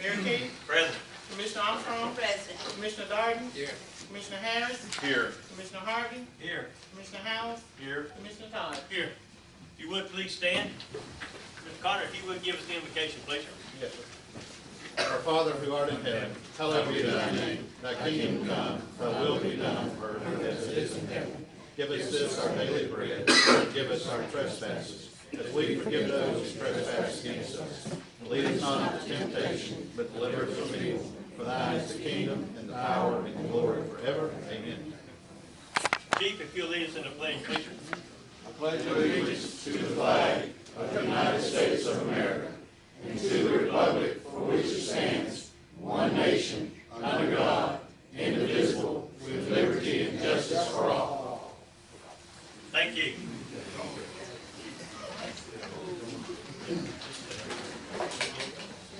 Mayor King, Present. Commissioner Armstrong, Present. Commissioner Darden, Here. Commissioner Harris, Here. Commissioner Harvey, Here. Commissioner Howes, Here. Commissioner Todd. Here. If you would, please stand. Mr. Carter, if you would give us the invocation, please, sir. Yes, sir. Our Father who art in heaven, hallowed be thy name. Thy kingdom come, thy will be done on earth as it is in heaven. Give us this our daily bread, and forgive us our trespasses, as we forgive those who trespass against us. And lead us not into temptation, but deliver us from evil. For thine is the kingdom, and the power, and the glory forever. Amen. Chief, if you'll lead us in the pledge, please, sir. I pledge allegiance to the flag of the United States of America, and to the republic for which it stands, one nation, under God, indivisible, with liberty and justice for all. Thank you.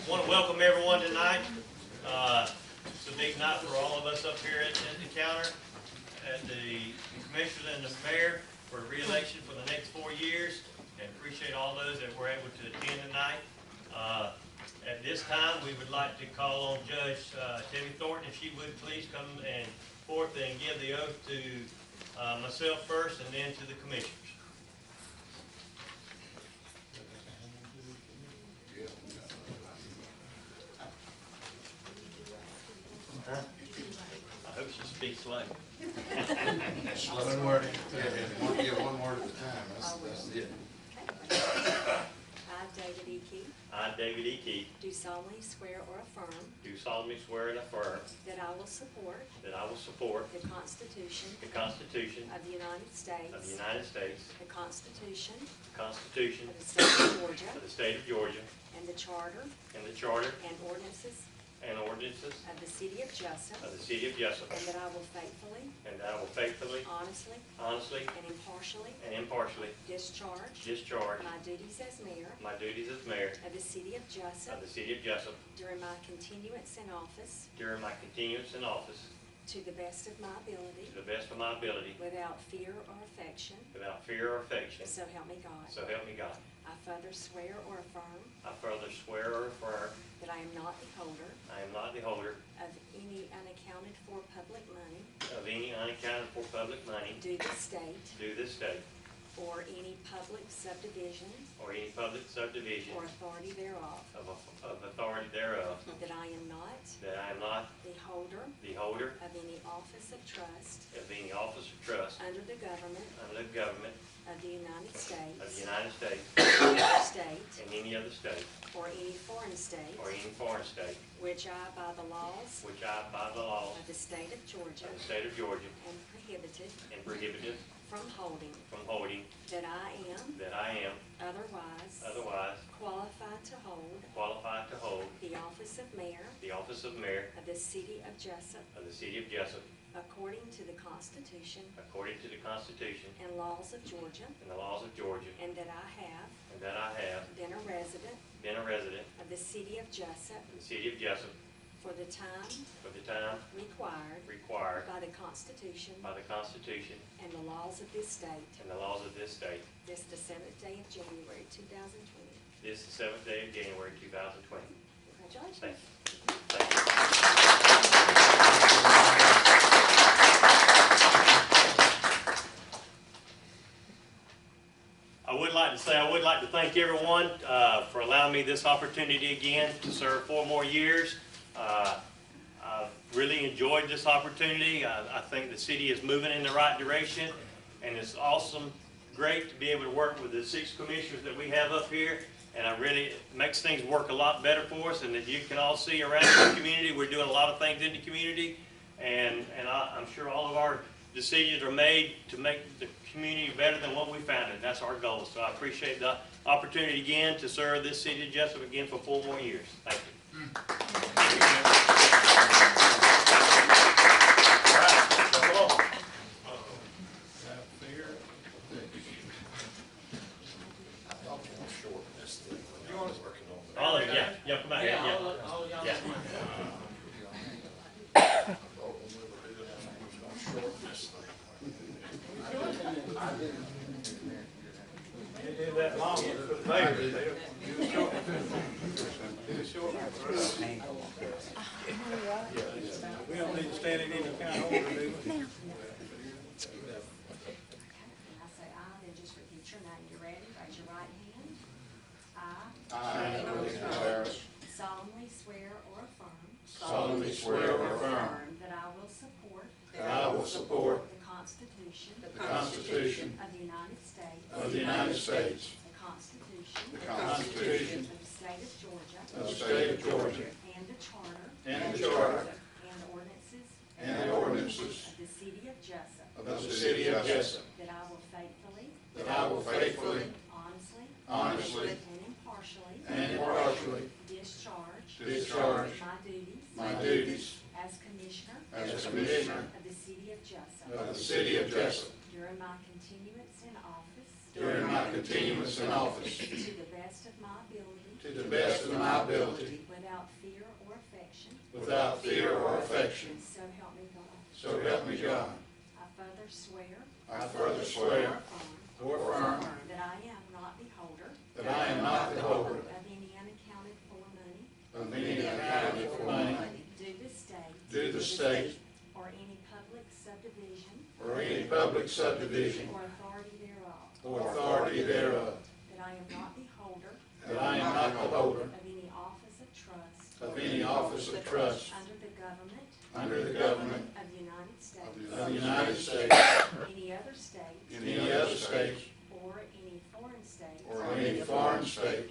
I want to welcome everyone tonight. It's a big night for all of us up here at the counter, at the commissioner and the mayor for re-election for the next 4 years, and appreciate all those that were able to attend tonight. At this time, we would like to call on Judge Tammy Thornton, if she would please come and forth and give the oath to myself first and then to the commissioners. I hope she speaks loud. One word one word at a time. That's it. I, David E. Key, I, David E. Key, do solemnly swear or affirm do solemnly swear and affirm that I will support that I will support the Constitution the Constitution of the United States, of the United States, the Constitution the Constitution of the State of Georgia, of the State of Georgia, and the Charter and the Charter and ordinances and ordinances of the City of Jesup, of the City of Jesup, and that I will faithfully, and that I will faithfully, honestly, honestly, and impartially and impartially discharge discharge my duties as mayor my duties as mayor of the City of Jesup of the City of Jesup during my continuance in office during my continuance in office to the best of my ability, to the best of my ability, without fear or affection, without fear or affection, so help me God. so help me God. I further swear or affirm I further swear or affirm that I am not the holder I am not the holder of any unaccounted for public money of any unaccounted for public money due the state due this state or any public subdivision or any public subdivision or authority thereof, of authority thereof, that I am not that I am not the holder the holder of any office of trust of any office of trust under the government under the government of the United of the States, United States any other state, and any other state or any foreign state, or any foreign state, which I, by the laws which I, by the laws of the state of Georgia, of the state of Georgia, am prohibited prohibited from holding, from holding, that I am that I am otherwise qualified to hold qualified to hold the office of mayor the office of mayor of the City of Jesup, of the City of Jesup, according to the Constitution according to the Constitution and laws of Georgia, and the laws of Georgia, and that I have and that I have been a resident been a resident of the City of Jesup in the City of Jesup for the time for the time required required by the Constitution by the Constitution and the laws of this state, and the laws of this state. this the 7th day of January 2020. This is the 7th day of January 2020. Congratulations. Thank you. Thank you. I would like to thank everyone for allowing me this opportunity again to serve 4 more years. I've really enjoyed this opportunity. I think the city is moving in the right direction, and it's awesome, great to be able to work with the 6 commissioners that we have up here. And it makes things work a lot better for us. And as you can all see around the community, we're doing a lot of things in the community, and I'm sure all of our decisions are made to make the community better than what we found it. That's our goal. So I appreciate the opportunity again to serve this city of Jesup again for 4 more years. Thank you. All right, come on. All of you, yeah, come out here, yeah. Yeah. That long for the mayor. Do it short. We don't need to stand in any kind of order, do we? Okay, when I say aye, then just repeat your name. You ready? Raise your right hand. I solemnly swear or affirm solemnly swear or affirm that I will support that I will support the Constitution the Constitution of the United States, of the United States, the Constitution the Constitution of the State of Georgia, of the State of Georgia, and the Charter and the Charter and ordinances and the ordinances of the City of Jesup, of the City of Jesup, that I will faithfully, that I will faithfully, honestly, honestly, and impartially discharge my my duties as Commissioner as Commissioner of the City of Jesup of the City of Jesup during my continuance in office during my continuance in office to the best of my ability, to the best of my ability, without fear or affection, without fear or affection. so help me God. So help me God. I further swear I further swear or affirm that I am not the holder that I am not the holder of any unaccounted for money of any accounted for money due the state due the state or any public subdivision or any public subdivision or authority thereof, or authority thereof, that I am not the holder that I am not the holder of any office of trust of any office of trust under the government under the government of the United States, of the United States, any other state, any other state, or any foreign state, or any foreign state,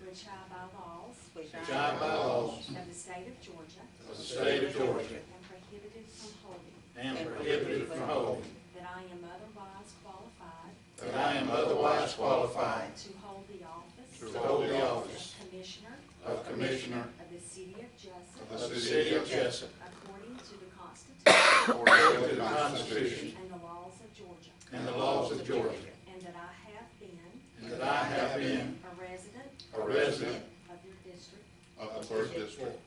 which I by laws which I by laws of the state of Georgia of the state of Georgia am prohibited from holding, am prohibited from holding, that I am otherwise qualified that I am otherwise qualified to hold the office to hold the office of Commissioner of Commissioner of the City of Jesup of the City of Jesup according to the Constitution according to the Constitution and the laws of Georgia, and the laws of Georgia, and that I have been and that I have been a resident a resident of your district Of the first district.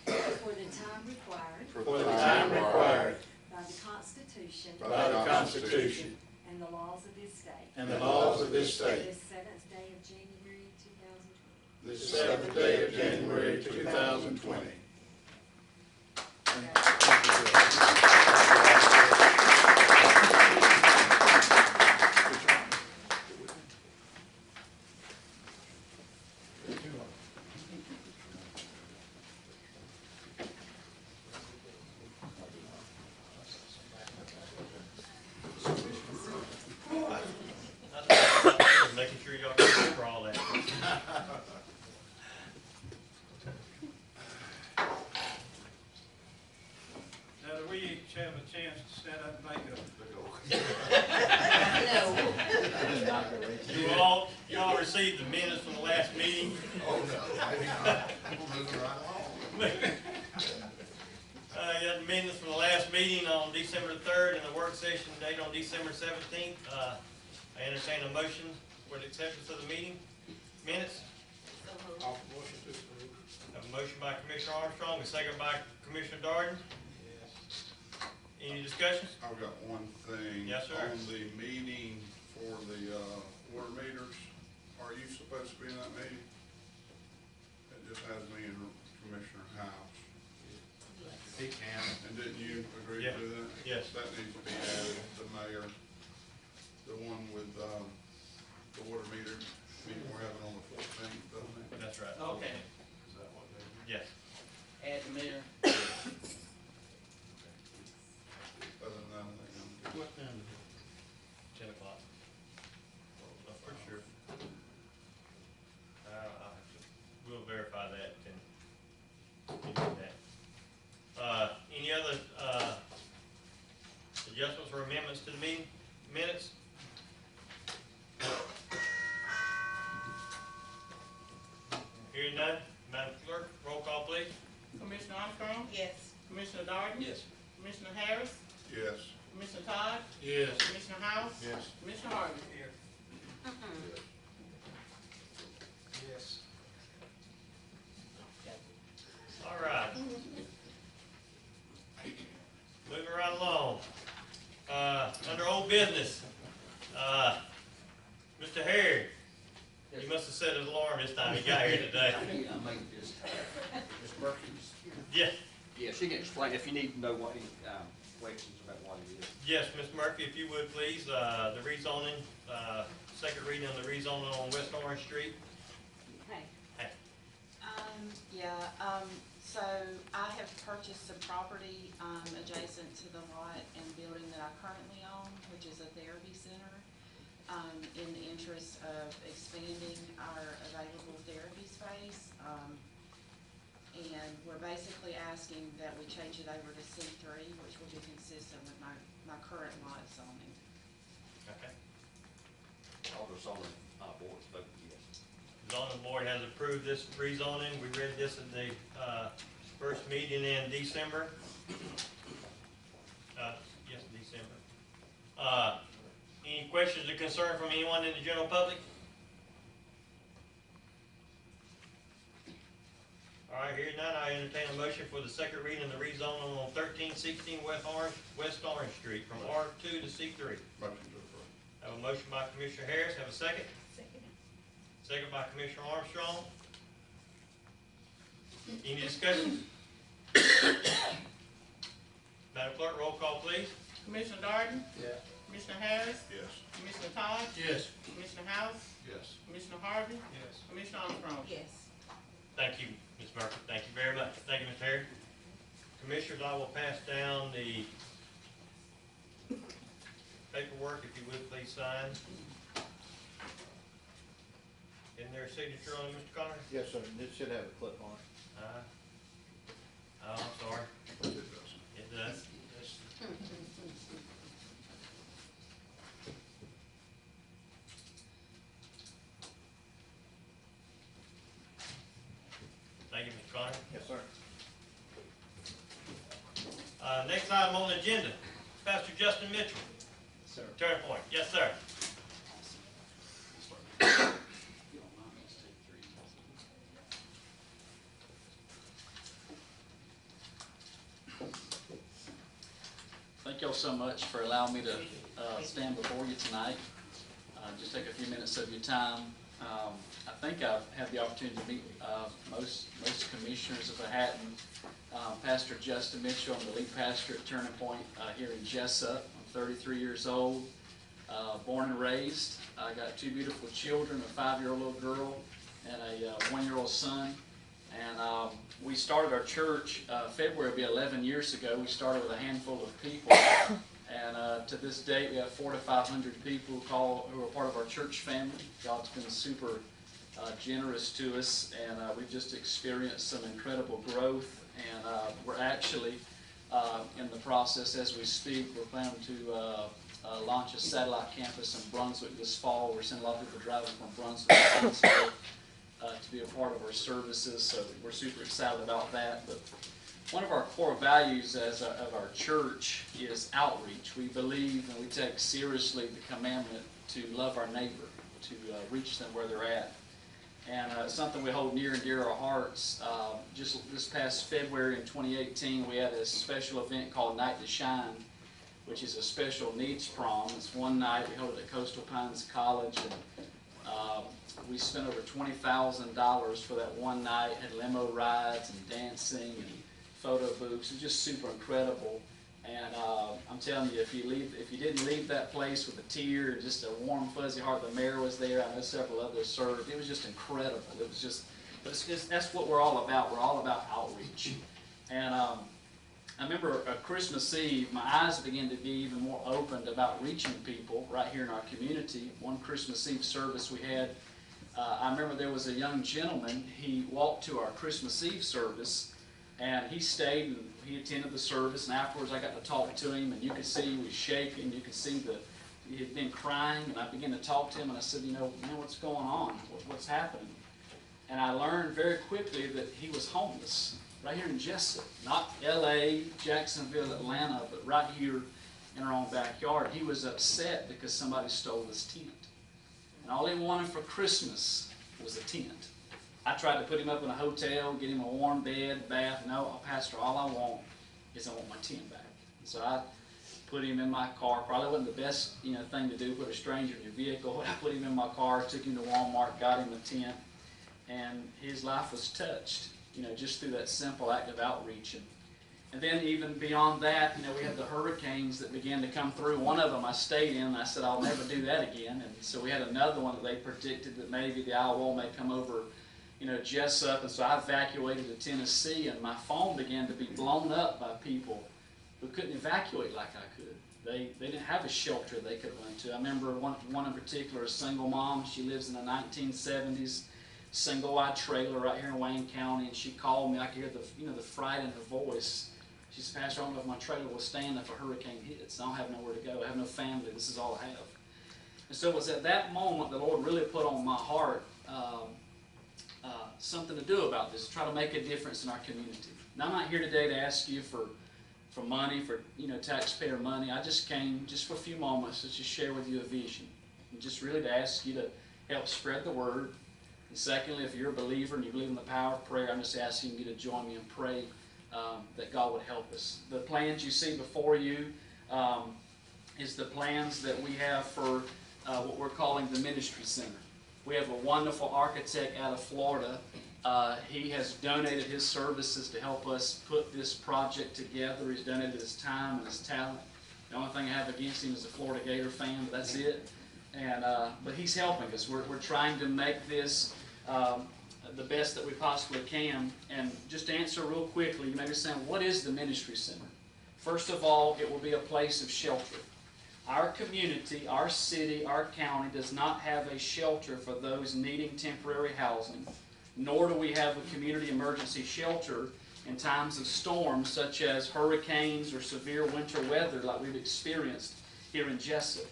for the time required for the time required by the Constitution by the Constitution and the laws of this state, and the laws of this state, this 7th day of January 2020. this 7th day of January 2020. Making sure y'all can for all that. Now, do we each have a chance to stand up and make You all received the minutes from the last meeting. Oh, no, maybe not. We're moving right along. You had the minutes from the last meeting on December 3rd and the work session date on December 17th. I entertain a motion for the acceptance of the meeting minutes. I'll motion to approve. Have a motion by Commissioner Armstrong, a second by Commissioner Darden. Yes. Any discussions? I've got one thing. Yes, sir. On the meeting for the water meters, are you supposed to be in that meeting? It just has me and Commissioner House. He can. And didn't you agree Yeah. to that? Yes. That needs to be added, the mayor, the one with the water meter meeting we're having on the 14th, doesn't it? That's right. Okay, Is that what they? Yes. add the mayor. Other than that, I think I'm good. What time is 10 o'clock. For sure. We'll verify that and give you that. Any other adjustments or amendments to the meeting minutes? Hearing none, Madam Clerk, roll call please. Commissioner Armstrong? Yes. Commissioner Darden? Yes. Commissioner Harris? Yes. Commissioner Todd? Yes. Commissioner House? Yes. Commissioner Harvey? Yes. All right. Moving right along. Under old business, Mr. Harry, you must have sat as long time he got here today. I need to make this, Ms. Murphy's. Yeah. Yeah, she can explain, if you need to know what, any, questions about what it is. Yes, Ms. Murphy, if you would please, the rezoning, second reading on the rezoning on West Orange Street. Okay. So I have purchased some property, adjacent to the lot and building that I currently own, which is a therapy center, in the interest of expanding our available therapy space. And we're basically asking that we change it over to C3, which will be consistent with my current lot zoning. Okay. All those on the, boards vote yes. Zoning board has approved this rezoning. We read this at the, first meeting in December. Yes, December. Any questions or concern from anyone in the general public? All right, hearing none, I entertain a motion for the second reading of the rezoning on 1316 West Orange Street from R2 to C3. Motion to approve. Have a motion by Commissioner Harris. Have a second? Second. Second by Commissioner Armstrong. Any discussion? Madam Clerk, roll call, please. Commissioner Darden? Yeah. Commissioner Harris? Yes. Commissioner Todd? Yes. Commissioner House? Yes. Commissioner Harvey? Yes. Commissioner Armstrong? Yes. Thank you, Ms. Murphy. Thank you very much. Thank you, Ms. Harris. Commissioners, I will pass down the paperwork, if you would please sign. Isn't there a signature on it, Mr. Connor? Yes, sir. This should have a clip on it. Oh, I'm sorry. It does. It does. Thank you, Mr. Connor. Yes, sir. Next item on the agenda, Pastor Justin Mitchell. Sir. Turn point. Yes, sir. Thank y'all so much for allowing me to stand before you tonight. Just take a few minutes of your time. I think I've had the opportunity to meet most commissioners if I hadn't. Pastor Justin Mitchell, I'm the lead pastor at Turning Point here in Jesup. I'm 33 years old, born and raised. I got two beautiful children, a 5-year-old little girl and a 1-year-old son. And we started our church, February will be 11 years ago. We started with a handful of people. And to this date, we have 400 to 500 people who are part of our church family. God's been super generous to us, and we've just experienced some incredible growth. And we're actually in the process as we speak. We're planning to launch a satellite campus in Brunswick this fall. We're seeing a lot of people driving from Brunswick to be a part of our services, so we're super excited about that. But one of our core values of our church is outreach. We believe and we take seriously the commandment to love our neighbor, to reach them where they're at. And it's something we hold near and dear to our hearts. Just this past February in 2018, we had a special event called Night to Shine, which is a special needs prom. It's one night. We hold it at Coastal Pines College, and we spent over $20,000 for that one night. Had limo rides and dancing and photo booths. It was just super incredible. And I'm telling you, if you didn't leave that place with a tear, just a warm, fuzzy heart, the mayor was there. I know several others served. It was just incredible. It was just, that's what we're all about. We're all about outreach. And I remember Christmas Eve, my eyes began to be even more opened about reaching people right here in our community. One Christmas Eve service we had, I remember there was a young gentleman. He walked to our Christmas Eve service, and he stayed and he attended the service, and afterwards I got to talk to him, and you could see he was shaking. You could see that he had been crying, and I began to talk to him, and I said, you know, man, what's going on? What's happening? And I learned very quickly that he was homeless right here in Jesup, not L.A., Jacksonville, Atlanta, but right here in our own backyard. He was upset because somebody stole his tent. And all he wanted for Christmas was a tent. I tried to put him up in a hotel, get him a warm bed, bath. No, Pastor, all I want is I want my tent back. So I put him in my car. Probably wasn't the best thing to do, put a stranger in your vehicle. I put him in my car, took him to Walmart, got him a tent. and his life was touched, just through that simple act of outreach. And then even beyond that, we had the hurricanes that began to come through. One of them I stayed in, and I said, I'll never do that again. And so we had another one that they predicted that maybe the eye wall may come over, Jesup. And so I evacuated to Tennessee, and my phone began to be blown up by people who couldn't evacuate like I could. They didn't have a shelter they could run to. I remember one in particular, a single mom. She lives in the 1970s, single-wide trailer right here in Wayne County, and she called me. I could hear the fright in her voice. She said, Pastor, I don't know if my trailer will stand if a hurricane hits. I don't have nowhere to go. I have no family. This is all I have. And so it was at that moment the Lord really put on my heart something to do about this, try to make a difference in our community. Now, I'm not here today to ask you for money, for taxpayer money. I just came just for a few moments to just share with you a vision, and just really to ask you to help spread the word. And secondly, if you're a believer and you believe in the power of prayer, I'm just asking you to join me and pray that God would help us. The plans you see before you is the plans that we have for what we're calling the Ministry Center. We have a wonderful architect out of Florida. He has donated his services to help us put this project together. He's donated his time and his talent. The only thing I have against him is a Florida Gator fan, but that's it. And but he's helping us. We're trying to make this the best that we possibly can. And just to answer real quickly, you may be saying, what is the Ministry Center? First of all, it will be a place of shelter. Our community, our city, our county does not have a shelter for those needing temporary housing, nor do we have a community emergency shelter in times of storms such as hurricanes or severe winter weather like we've experienced here in Jesup.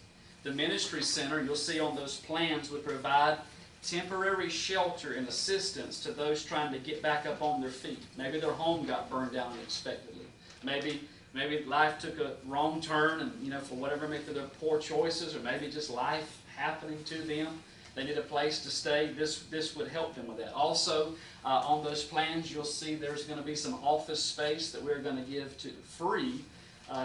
The Ministry Center, you'll see on those plans, would provide temporary shelter and assistance to those trying to get back up on their feet. Maybe their home got burned down unexpectedly. Maybe life took a wrong turn, and for whatever, maybe their poor choices, or maybe just life happening to them. They need a place to stay. This would help them with that. Also, on those plans, you'll see there's going to be some office space that we're going to give free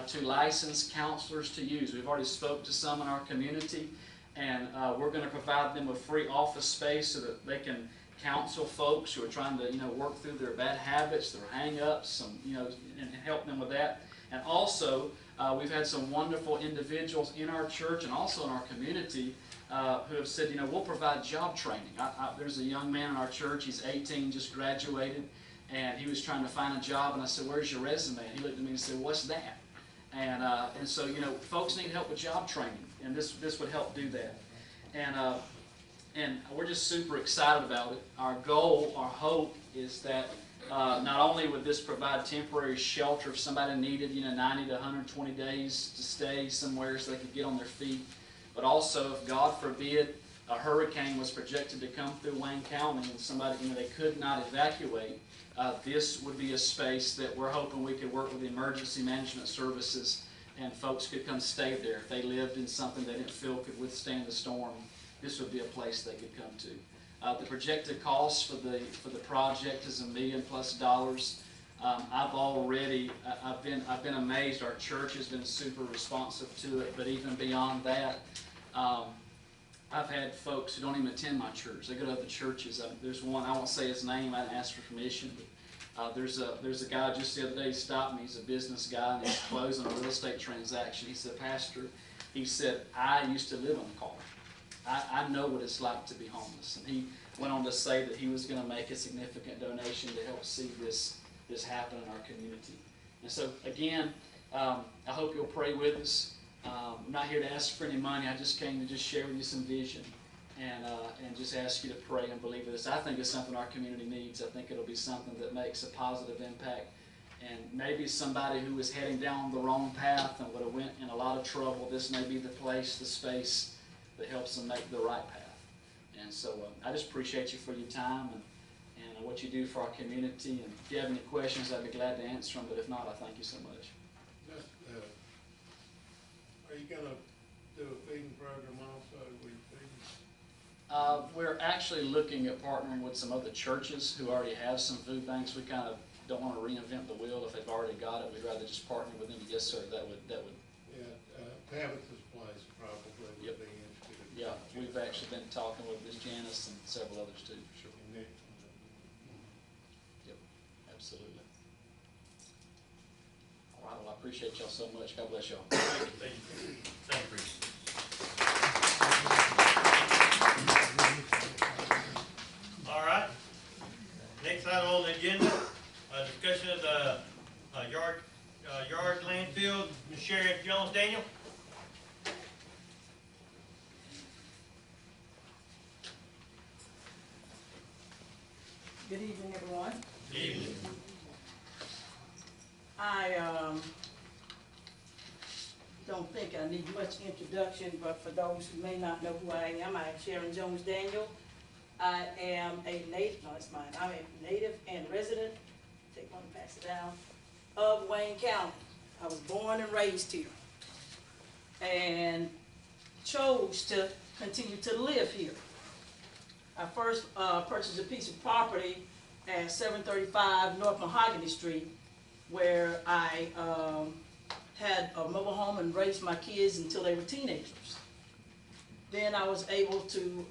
to licensed counselors to use. We've already spoke to some in our community, and we're going to provide them with free office space so that they can counsel folks who are trying to work through their bad habits, their hang-ups, and help them with that. And also, we've had some wonderful individuals in our church and also in our community who have said, we'll provide job training. There's a young man in our church, he's 18, just graduated, and he was trying to find a job, and I said, where's your resume? And he looked at me and said, what's that? And so, folks need help with job training, and this would help do that. And we're just super excited about it. Our goal, our hope is that not only would this provide temporary shelter if somebody needed 90 to 120 days to stay somewhere so they could get on their feet, but also if, God forbid, a hurricane was projected to come through Wayne County and somebody, they could not evacuate, this would be a space that we're hoping we could work with the emergency management services and folks could come stay there. If they lived in something they didn't feel could withstand the storm, this would be a place they could come to. The projected cost for the project is $1 million+ I've been amazed. Our church has been super responsive to it, but even beyond that, I've had folks who don't even attend my church. They go to other churches. There's one, I won't say his name, I didn't ask for permission, but there's a guy just the other day, he stopped me. He's a business guy, and he's closing a real estate transaction. He said, Pastor, he said, I used to live in a car. I know what it's like to be homeless. And he went on to say that he was going to make a significant donation to help see this happen in our community. And so, again, I hope you'll pray with us. I'm not here to ask for any money. I just came to just share with you some vision and just ask you to pray and believe this. I think it's something our community needs. I think it'll be something that makes a positive impact. And maybe somebody who is heading down the wrong path and would have went in a lot of trouble, this may be the place, the space that helps them make the right path. And so I just appreciate you for your time and what you do for our community. And if you have any questions, I'd be glad to answer them. But if not, I thank you so much. Are you going to do a feeding program also? We're actually looking at partnering with some other churches who already have some food banks. We kind of don't want to reinvent the wheel. If they've already got it, we'd rather just partner with them. Yes, sir. That would. Yeah, Tabitha's place probably would be interested. Yeah, we've actually been talking with Ms. Janice and several others too. Sure. And Absolutely. All right, well, I appreciate y'all so much. God bless y'all. Thank you. Thank you. All right. Next item on the agenda, discussion of the yard landfill. Ms. Sheriff Jones Daniel. Good evening, everyone. Good evening. I don't think I need much introduction, but for those who may not know who I am Sharon Jones Daniel. I am a native, no, it's mine. I'm a native and resident, take one and pass it down, of Wayne County. I was born and raised here and chose to continue to live here. I first purchased a piece of property at 735 North Mahogany Street, where I had a mobile home and raised my kids until they were teenagers. Then I was able to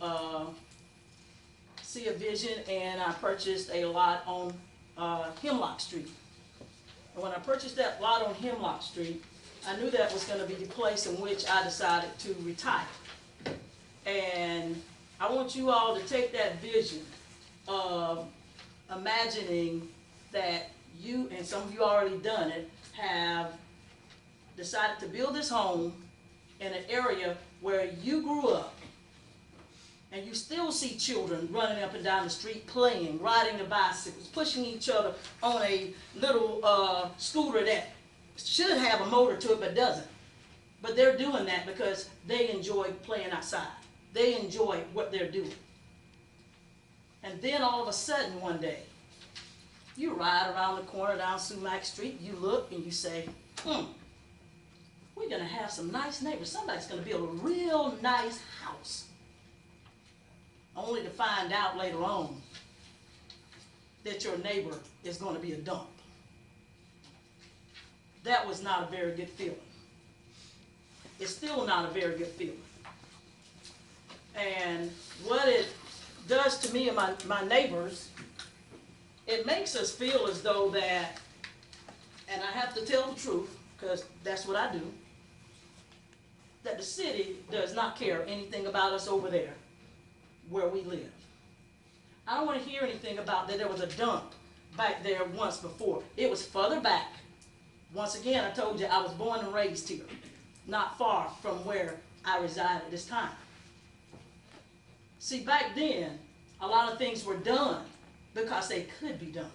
see a vision, and I purchased a lot on Hemlock Street. And when I purchased that lot on Hemlock Street, I knew that was going to be the place in which I decided to retire. And I want you all to take that vision of imagining that you, and some of you already done it, have decided to build this home in an area where you grew up, and you still see children running up and down the street playing, riding the bicycles, pushing each other on a little scooter that should have a motor to it but doesn't. But they're doing that because they enjoy playing outside. They enjoy what they're doing. And then all of a sudden one day, you ride around the corner down Sumac Street, you look and you say, we're gonna have some nice neighbors. Somebody's gonna build a real nice house. Only to find out later on that your neighbor is gonna be a dump. That was not a very good feeling. It's still not a very good feeling. And what it does to me and my neighbors, it makes us feel as though that, and I have to tell the truth, because that's what I do, that the city does not care anything about us over there where we live. I don't want to hear anything about that there was a dump back there once before. It was further back. Once again, I told you I was born and raised here, not far from where I reside at this time. See, back then, a lot of things were done because they could be done.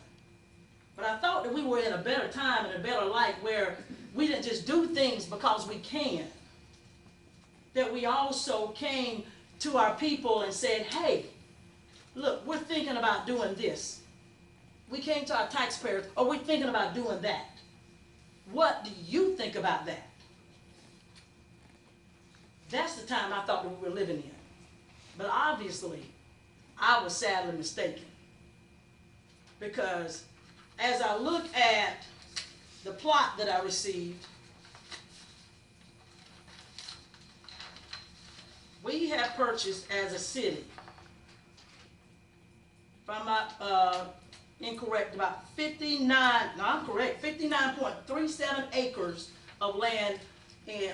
But I thought that we were in a better time and a better life where we didn't just do things because we can. That we also came to our people and said, hey, look, we're thinking about doing this. We came to our taxpayers, or we're thinking about doing that. What do you think about that? That's the time I thought that we were living in. But obviously, I was sadly mistaken. Because as I look at the plot that I received, we have purchased as a city, if I'm not incorrect, about 59.37 acres of land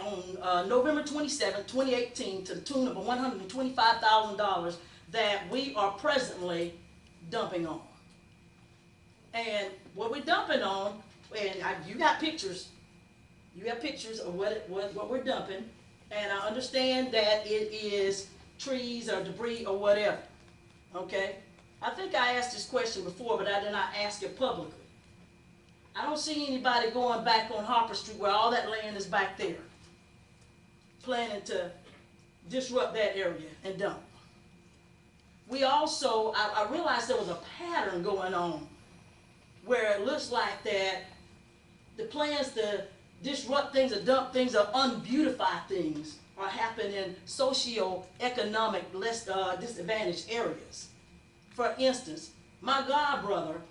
on November 27, 2018, to the tune of $125,000 that we are presently dumping on. And what we're dumping on, and you got pictures of what we're dumping, and I understand that it is trees or debris or whatever, okay? I think I asked this question before, but I did not ask it publicly. I don't see anybody going back on Harper Street where all that land is back there, planning to disrupt that area and dump. We also, I realized there was a pattern going on where it looks like that the plans to disrupt things or dump things or unbeautify things are happening in socio-economic less disadvantaged areas. For instance, my godbrother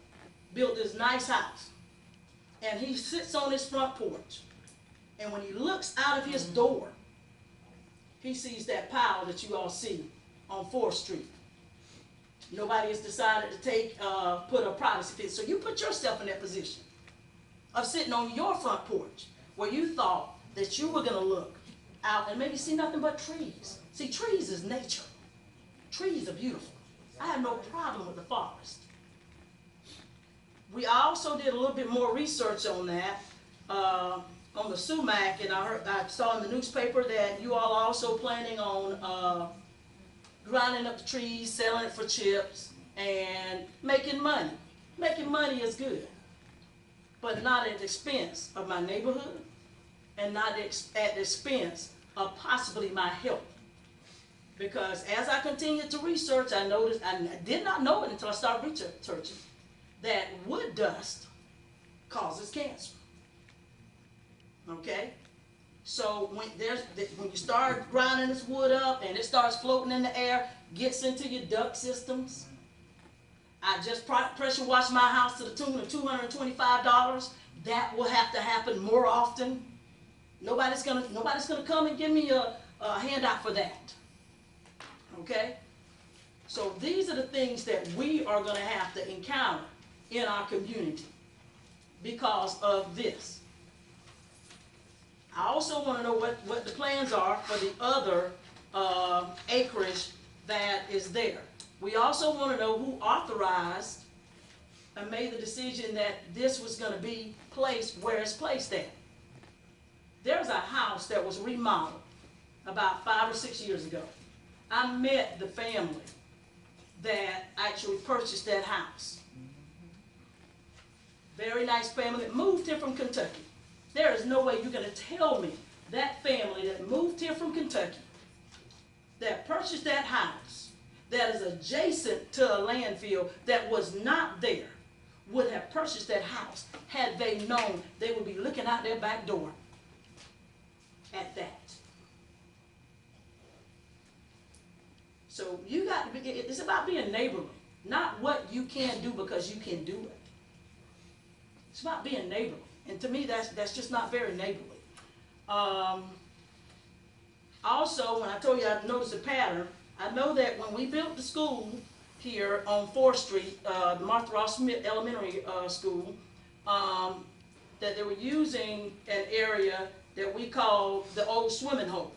built this nice house, and he sits on his front porch, and when he looks out of his door, he sees that pile that you all see on 4th Street. Nobody has decided to put a privacy fence. So you put yourself in that position of sitting on your front porch where you thought that you were gonna look out and maybe see nothing but trees. See, trees is nature. Trees are beautiful. I have no problem with the forest. We also did a little bit more research on that, on the sumac, and I saw in the newspaper that you all are also planning on grinding up the trees, selling it for chips, and making money. Making money is good, but not at the expense of my neighborhood and not at the expense of possibly my health. Because as I continued to research, I noticed, I did not know it until I started researching, that wood dust causes cancer. Okay? So when you start grinding this wood up and it starts floating in the air, gets into your duct systems. I just pressure washed my house to the tune of $225. That will have to happen more often. Nobody's gonna come and give me a handout for that. Okay? So these are the things that we are gonna have to encounter in our community because of this. I also want to know what the plans are for the other acreage that is there. We also want to know who authorized and made the decision that this was going to be placed where it's placed at. There's a house that was remodeled about 5 or 6 years ago. I met the family that actually purchased that house. Very nice family, moved here from Kentucky. There is no way you're going to tell me that family that moved here from Kentucky, that purchased that house, that is adjacent to a landfill that was not there, would have purchased that house had they known they would be looking out their back door at that. So you got to be, it's about being neighborly, not what you can do because you can do it. It's about being neighborly. And to me, that's just not very neighborly. Also, when I told you I noticed a pattern, I know that when we built the school here on 4th Street, the Martha Ross Smith Elementary School, that they were using an area that we call the old swimming hole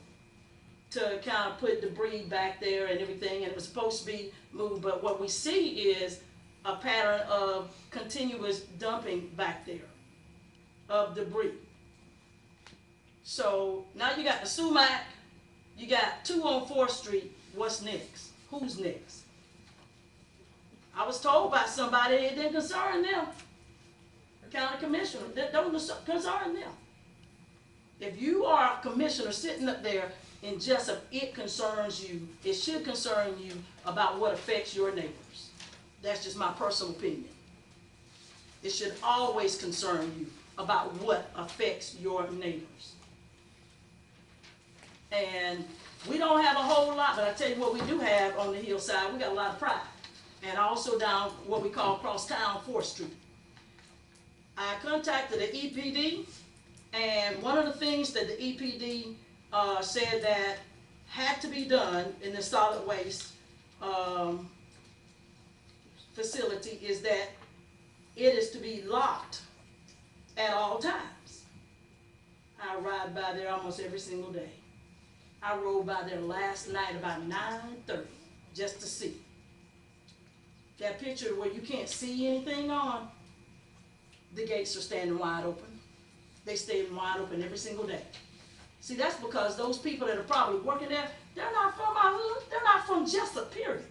to kind of put debris back there and everything, and it was supposed to be moved, but what we see is a pattern of continuous dumping back there of debris. So now you got the sumac, you got 2 on 4th Street. What's next? Who's next? I was told by somebody it didn't concern them. The county commissioner, that don't concern them. If you are a commissioner sitting up there in Jesup, it concerns you. It should concern you about what affects your neighbors. That's just my personal opinion. It should always concern you about what affects your neighbors. And we don't have a whole lot, but I tell you what we do have on the hillside, we got a lot of pride. And also down what we call across town 4th Street. I contacted the EPD, and one of the things that the EPD said that had to be done in the solid waste facility is that it is to be locked at all times. I ride by there almost every single day. I rode by there last night about 9:30 just to see. That picture where you can't see anything on, the gates are standing wide open. They stay wide open every single day. See, that's because those people that are probably working there, they're not from our hood. They're not from Jesup, period.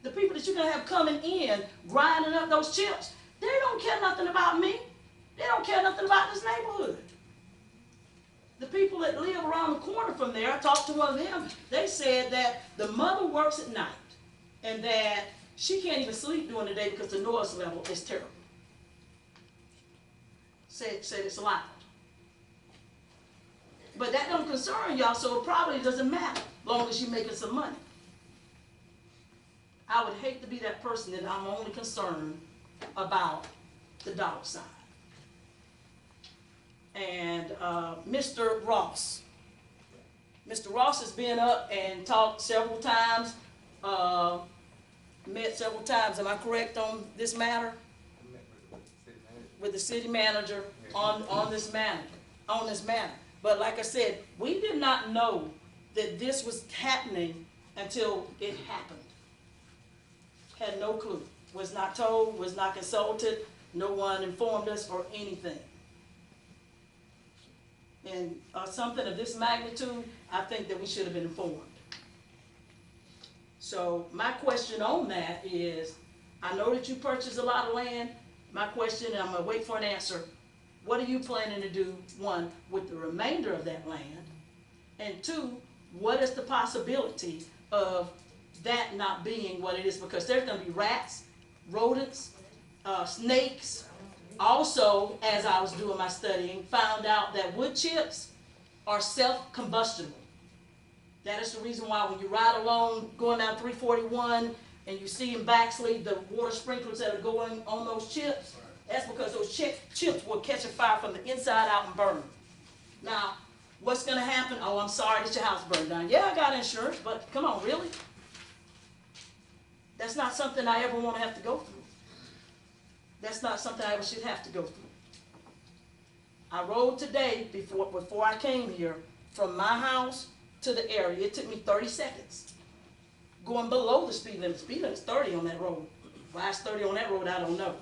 The people that you're going to have coming in, grinding up those chips, they don't care nothing about me. They don't care nothing about this neighborhood. The people that live around the corner from there, I talked to one of them, they said that the mother works at night and that she can't even sleep during the day because the noise level is terrible. Said it's loud. But that don't concern y'all, so it probably doesn't matter as long as you're making some money. I would hate to be that person that I'm only concerned about the dollar sign. And Mr. Ross. Mr. Ross has been up and talked several times, met several times, am I correct on this matter? With the city manager on this matter. But like I said, we did not know that this was happening until it happened. Had no clue, was not told, was not consulted, no one informed us or anything. And something of this magnitude, I think that we should have been informed. So my question on that is, I know that you purchased a lot of land. My question, and I'm gonna wait for an answer, what are you planning to do, one, with the remainder of that land? And two, what is the possibility of that not being what it is? Because there's gonna be rats, rodents, snakes. Also, as I was doing my studying, found out that wood chips are self-combustible. That is the reason why when you ride along going down 341 and you see in Baxley the water sprinklers that are going on those chips, that's because those chips will catch a fire from the inside out and burn. Now, what's going to happen? Oh, I'm sorry that your house burned down. Yeah, I got insurance, but come on, really? That's not something I ever want to have to go through. That's not something I ever should have to go through. I rode today before I came here from my house to the area. It took me 30 seconds. Going below the speed limit. Speed limit's 30 on that road. Why it's 30 on that road, I don't know.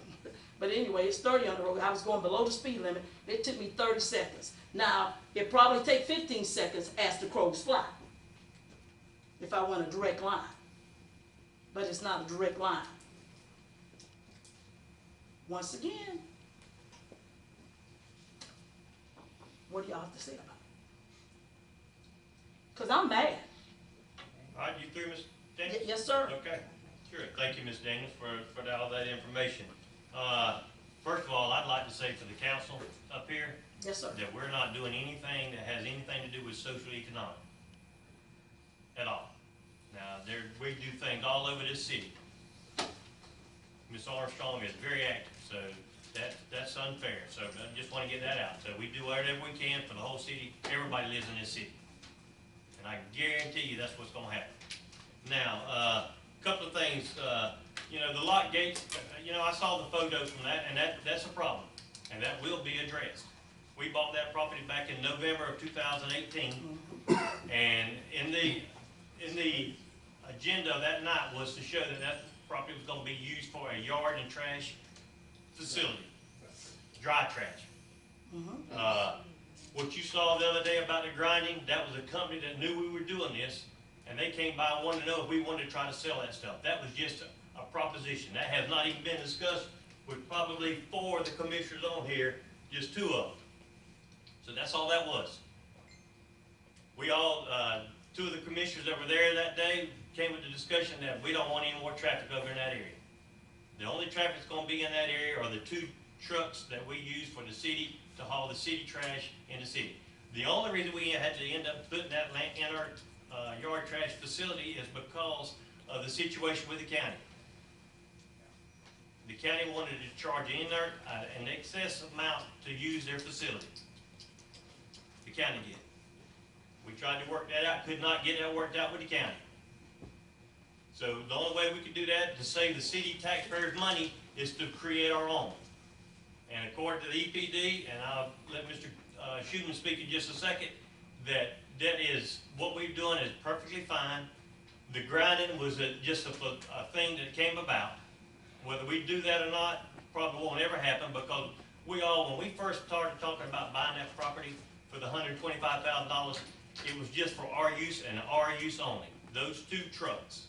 But anyway, it's 30 on the road. I was going below the speed limit. It took me 30 seconds. Now, it probably take 15 seconds as the crows fly, if I went a direct line. But it's not a direct line. Once again, what do y'all have to say about it? Because I'm mad. All right, you through, Ms. Daniels? Yes, sir. Okay, sure. Thank you, Ms. Daniels, for all that information. First of all, I'd like to say to the council up here Yes, sir. that we're not doing anything that has anything to do with social economic at all. Now, we do things all over this city. Ms. Armstrong is very active, so that's unfair. So I just want to get that out. So we do whatever we can for the whole city. Everybody lives in this city. And I guarantee you that's what's going to happen. Now, a couple of things. The lock gates, I saw the photos from that, and that's a problem. And that will be addressed. We bought that property back in November of 2018. And in the agenda of that night was to show that property was going to be used for a yard and trash facility, dry trash. What you saw the other day about the grinding, that was a company that knew we were doing this, and they came by and wanted to know if we wanted to try to sell that stuff. That was just a proposition. That has not even been discussed with probably 4 of the commissioners on here, just 2 of them. So that's all that was. We all, 2 of the commissioners that were there that day came with the discussion that we don't want any more traffic over in that area. The only traffic that's going to be in that area are the 2 trucks that we use for the city to haul the city trash in the city. The only reason we had to end up putting that in our yard trash facility is because of the situation with the county. The county wanted to charge an excess amount to use their facility. The county did. We tried to work that out, could not get that worked out with the county. So the only way we could do that to save the city taxpayers money is to create our own. And according to the EPD, and I'll let Mr. Schuman speak in just a second, that is what we're doing is perfectly fine. The grinding was just a thing that came about. Whether we do that or not probably won't ever happen, because when we first started talking about buying that property for the $125,000, it was just for our use and our use only. Those 2 trucks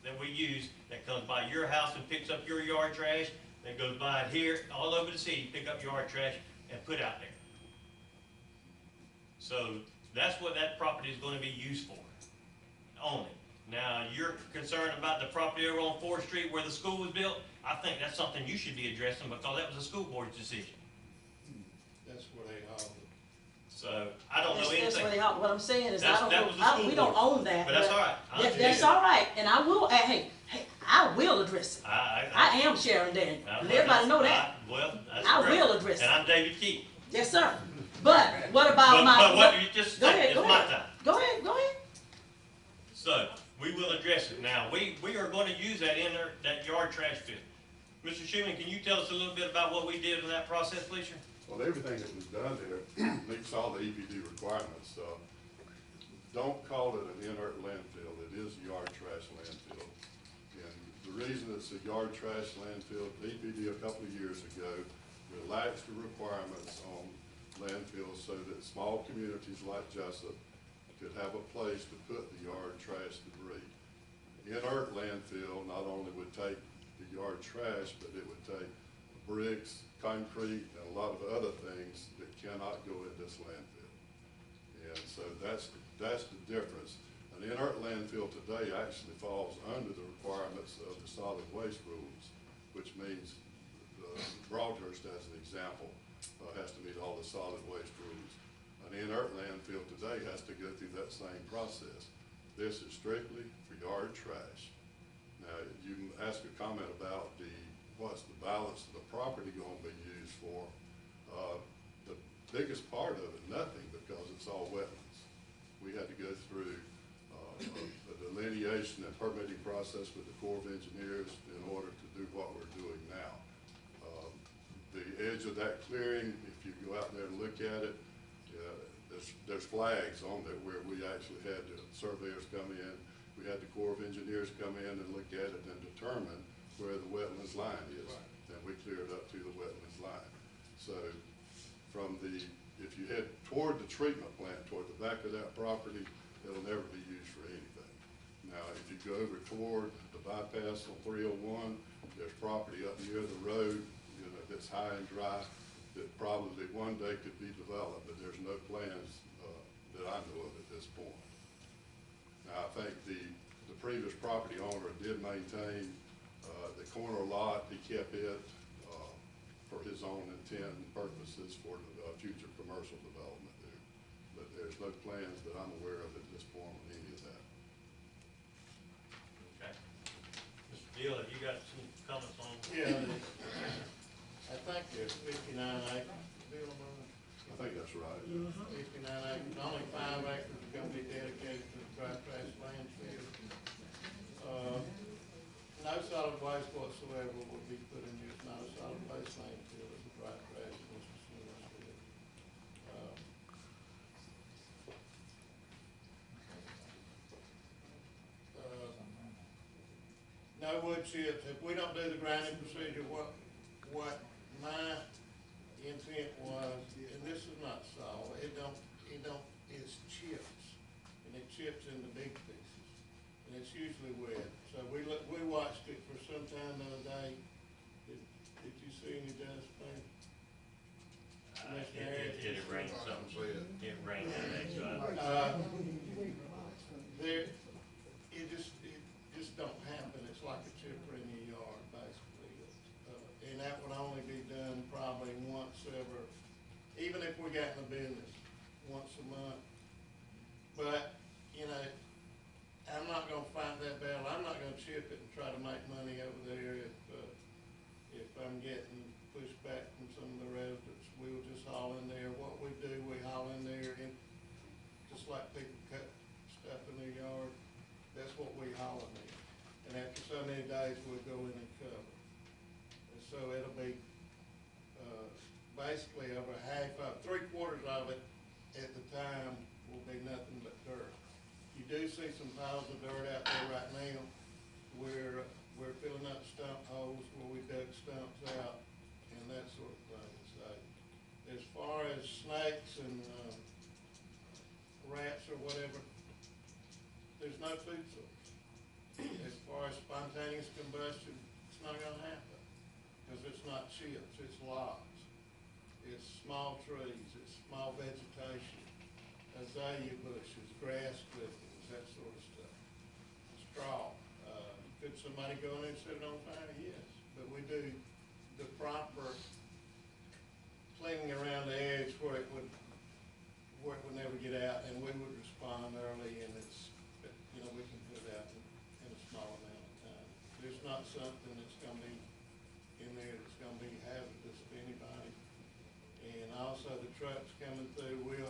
that we use that comes by your house and picks up your yard trash, that goes by here all over the city, pick up yard trash and put out there. So that's what that property is going to be used for, only. Now, you're concerned about the property over on 4th Street where the school was built. I think that's something you should be addressing, because that was a school board's decision. That's where they hauled it. So I don't know anything. That's what they are. What I'm saying is, we board. don't own that. But that's all right. That's all right, and I will. Hey, I will address it. I am Sharon Daniel, and everybody know that. I will address it. And I'm David Keith. Yes, sir. But what about But what you just go ahead, it's go my ahead. time. Go ahead. So We will address it now. We are going to use that that yard trash pit. Mr. Schuman, can you tell us a little bit about what we did in that process, please, sir? Well, everything that was done there meets all the EPD requirements. Don't call it an inert landfill. It is a yard trash landfill. And the reason it's a yard trash landfill, the EPD a couple of years ago relaxed the requirements on landfills so that small communities like Jesup could have a place to put the yard trash debris. Inert landfill not only would take the yard trash, but it would take bricks, concrete, and a lot of other things that cannot go in this landfill. And so that's the difference. An inert landfill today actually falls under the requirements of the solid waste rules, which means Broadhurst, as an example, has to meet all the solid waste rules. An inert landfill today has to go through that same process. This is strictly for yard trash. Now, you can ask a comment about what's the balance of the property going to be used for. The biggest part of it, nothing, because it's all wetlands. We had to go through a delineation and permitting process with the Corps of Engineers in order to do what we're doing now. The edge of that clearing, if you go out there and look at it, there's flags on there where we actually had the surveyors come in. We had the Corps of Engineers come in and look at it and determine where the wetlands line is. And we cleared up to the wetlands line. So if you head toward the treatment plant, toward the back of that property, it'll never be used for anything. Now, if you go over toward the bypass on 301, there's property up near the road, that's high and dry, that probably one day could be developed, but there's no plans that I know of at this point. Now, I think the previous property owner did maintain the corner lot. He kept it for his own intent and purposes for the future commercial development there. But there's no plans that I'm aware of at this point on any of that. Okay. Mr. Deal, have you got some comments on? Yeah, I think there's 59 acres, Bill, I think that's right. 59 acres, only 5 acres are gonna be dedicated to the dry trash landfill. No solid waste whatsoever will be put in here. It's not a solid waste landfill, it's a dry trash, as Mr. Smith said. No wood chips. If we don't do the grinding procedure, what my intent was, and this is not solid, it's chips, and it chips into big pieces, and it's usually wet. So we watched it for some time the other day. Did you see any dust, man? It rained something. It rained today, so It just don't happen. It's like a chipper in your yard, basically. And that would only be done probably once ever, even if we got in the business, once a month. But, I'm not gonna fight that battle. I'm not gonna chip it and try to make money over there if I'm getting pushback from some of the residents. We'll just haul in there. What we do, we haul in there, and just like people cut stuff in their yard, that's what we haul in there. And after so many days, we'll go in and cover. And so it'll be, basically over half of, 3/4 of it at the time will be nothing but dirt. You do see some piles of dirt out there right now. We're filling up stump holes where we dug stumps out and that sort of thing. So as far as snakes and rats or whatever, there's no food source. As far as spontaneous combustion, it's not gonna happen, because it's not chips, it's logs. It's small trees, it's small vegetation, azalea bushes, grass clippings, that sort of stuff. Straw. Could somebody go in there and set it on fire? Yes, but we do the proper cleaning around the edge where it would never get out, and we would respond early, and we can put it out in a small amount of time. There's not something that's gonna be in there that's gonna be hazardous to anybody. And also the trucks coming through, we'll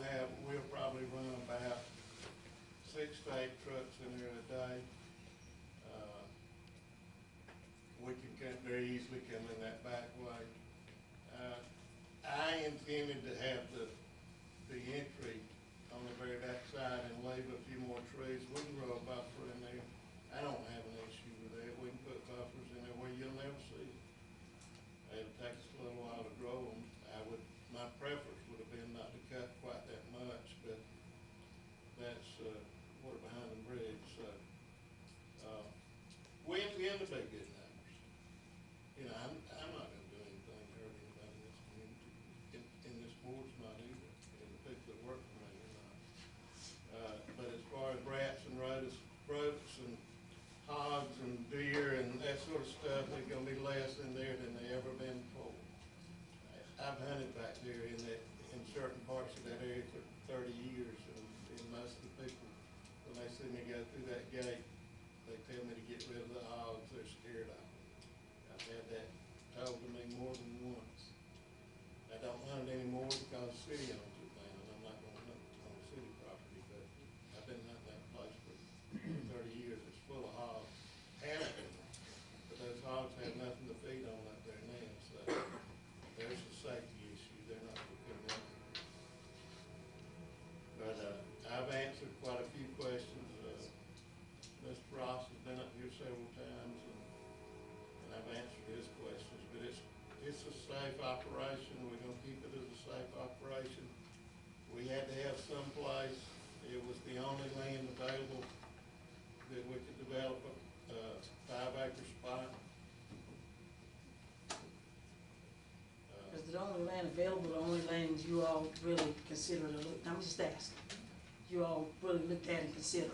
probably run about 6 to 8 trucks in there a day. very easily come in that back way. I intended to have the entry on the very back side and leave a few more trees. We can grow a buffer in there. I don't have an issue with that. We can put buffers in there where you'll never see it. It'll take us a little while to grow them. My preference would have been not to cut quite that much, but that's, water behind the bridge, so. We intend to be good neighbors. You know, I'm not gonna do anything to hurt anybody in this community, and this board's not either, and the people that work for me are not. But as far as rats and rodents and hogs and deer and that sort of stuff, there's gonna be less in there than they ever been before. I've hunted back there in certain parts of that area for 30 years, and most of the people, when they see me go through that gate, they tell me to get rid of the hogs, they're scared of them. I've had that told to me more than once. I don't hunt it anymore because the city owns it now, and I'm not gonna hunt on city property, but I've been hunting that place for 30 years. It's full of hogs. Have been. But those hogs have nothing to feed on up there now, so there's a safety issue. They're not gonna come in there. But, I've answered quite a few questions. Mr. Ross has been up here several times, and I've answered his questions, but it's a safe operation. We're gonna keep it as a safe operation. We had to have some place. It was the only land available that we could develop a 5-acre spot. Is the only land available, the only land you all really consider to look, I'm just asking, you all really looked at and considered,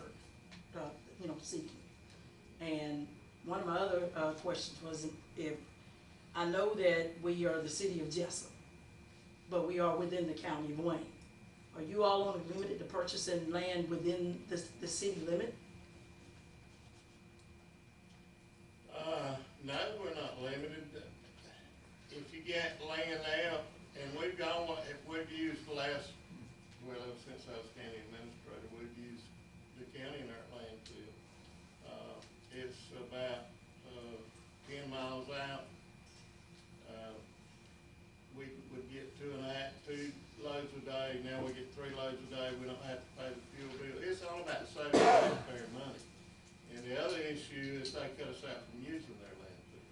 seeking? And one of my other questions was if, I know that we are the city of Jesup, but we are within the county of Wayne. Are you all only limited to purchasing land within the city limit? No, we're not limited. If you get land out, and we've used the last, ever since I was county administrator, we've used the county in our landfill. It's about 10 miles out. We would get 2 loads a day. Now we get 3 loads a day. We don't have to pay the fuel bill. It's all about saving taxpayer money. And the other issue is they cut us out from using their landfill.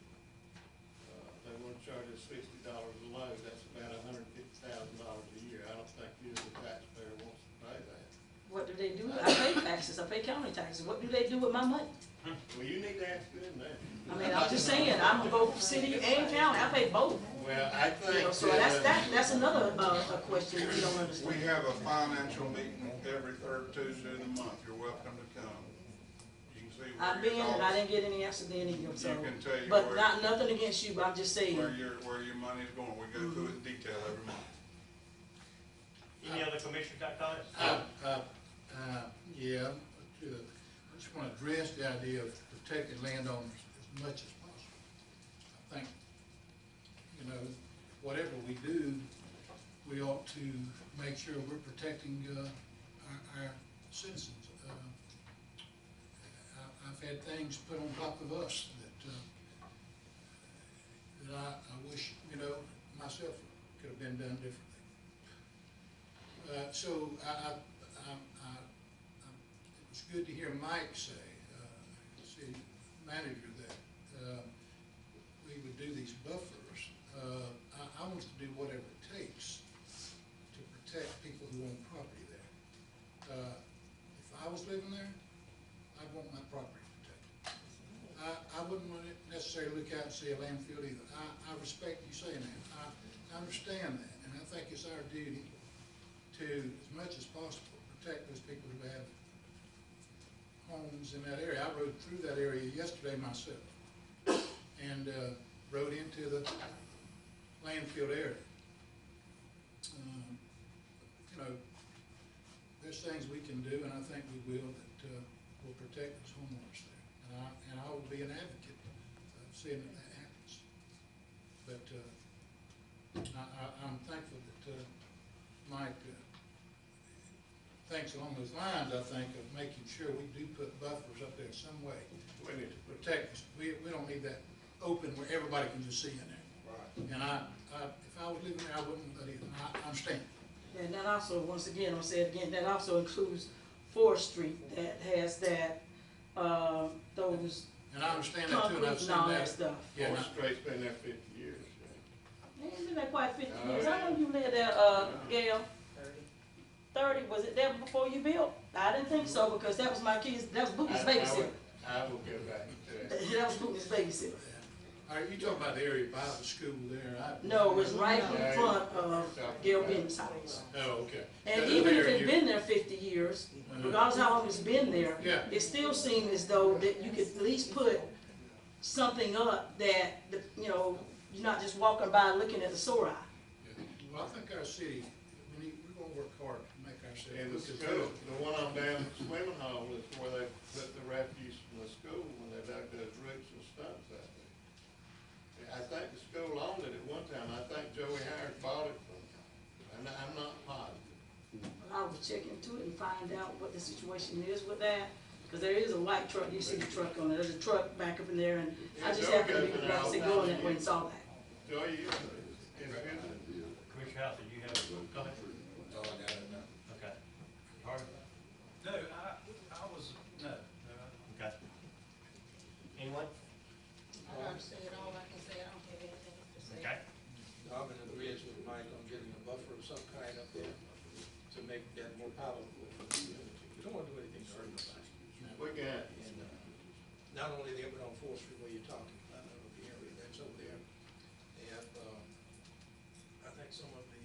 They want to charge us $60 a load. That's about $150,000 a year. I don't think you as a taxpayer wants to pay that. What do they do? I pay taxes, I pay county taxes. What do they do with my money? Well, you need to ask them that. I mean, I'm just saying, I'm both city and county, I pay both. Well, I think. So that's another, question that you don't understand. We have a financial meeting every third Tuesday of the month. You're welcome to come. You can see where I've been, and I didn't get any answer to any of them, so. You can tell you But where- nothing against you, but I'm just saying. where your money's going. We go through it in detail every month. Any other commissioners got comments? Yeah, I just want to address the idea of protecting landowners as much as possible. I think, whatever we do, we ought to make sure we're protecting our citizens. I've had things put on top of us that I wish, myself could have been done differently. So it was good to hear Mike say, city manager, that we would do these buffers. I want to do whatever it takes to protect people who own property there. If I was living there, I'd want my property protected. I wouldn't want to necessarily look out and see a landfill either. I respect you saying that. I understand that, and I think it's our duty to, as much as possible, protect those people who have homes in that area. I rode through that area yesterday myself, and rode into the landfill area. There's things we can do, and I think we will, that will protect those homeowners there. And I will be an advocate of seeing that happens. But I'm thankful that Mike thinks along those lines, I think, of making sure we do put buffers up there some way to protect us. We don't need that open where everybody can just see in there. Right. And if I was living there, I wouldn't let it, and I understand. And that also, once again, I'll say it again, that also includes Fourth Street that has that, those And I understand that too, and concrete I've and seen all that that. stuff. Yeah, Fourth now- Straight's been there 50 years. Man, it's been there quite 50 Oh, years. yeah. How long you lived there, Gail? 30, was it there before you built? I didn't think so, because that was my kids, that was Bootie's babysitter. I will get back to that. That was Bootie's babysitter. All right, you talking about the area by the school there? No, it's right in front of Gail Benton's house. Oh, okay. And That even if area it's you- been there 50 years, regardless of how long it's been there, Yeah. it still seemed as though that you could at least put something up that, you're not just walking by looking at the sore eye. Yeah. Well, I think our city, we're gonna work hard to make our city. And the look school, good. the one on down at the swimming hall is where they put the refuse from the school when they dug those roots and stumps out there. I think the school owned it at one time. I think Joey Harris bought it from them. I'm not positive. I will check into it and find out what the situation is with that, because there is a white truck, you see the truck on it, there's a truck back up in there, and I just happened to be, like I said, going that way and saw that. Joey, you, it's good. Commissioner House, did you have a comment? Oh, I got it now. Okay. Harvey? No, I was, no. Okay. Anyone? I've said all I can say, I don't have anything to say. Okay. I'm in agreement with Mike on getting a buffer of some kind up there to make that more palatable for the community. We don't want to do anything to hurt nobody. We got, And, not only there, but on Fourth Street where you're talking, I know the area that's over there. And, I think some of the,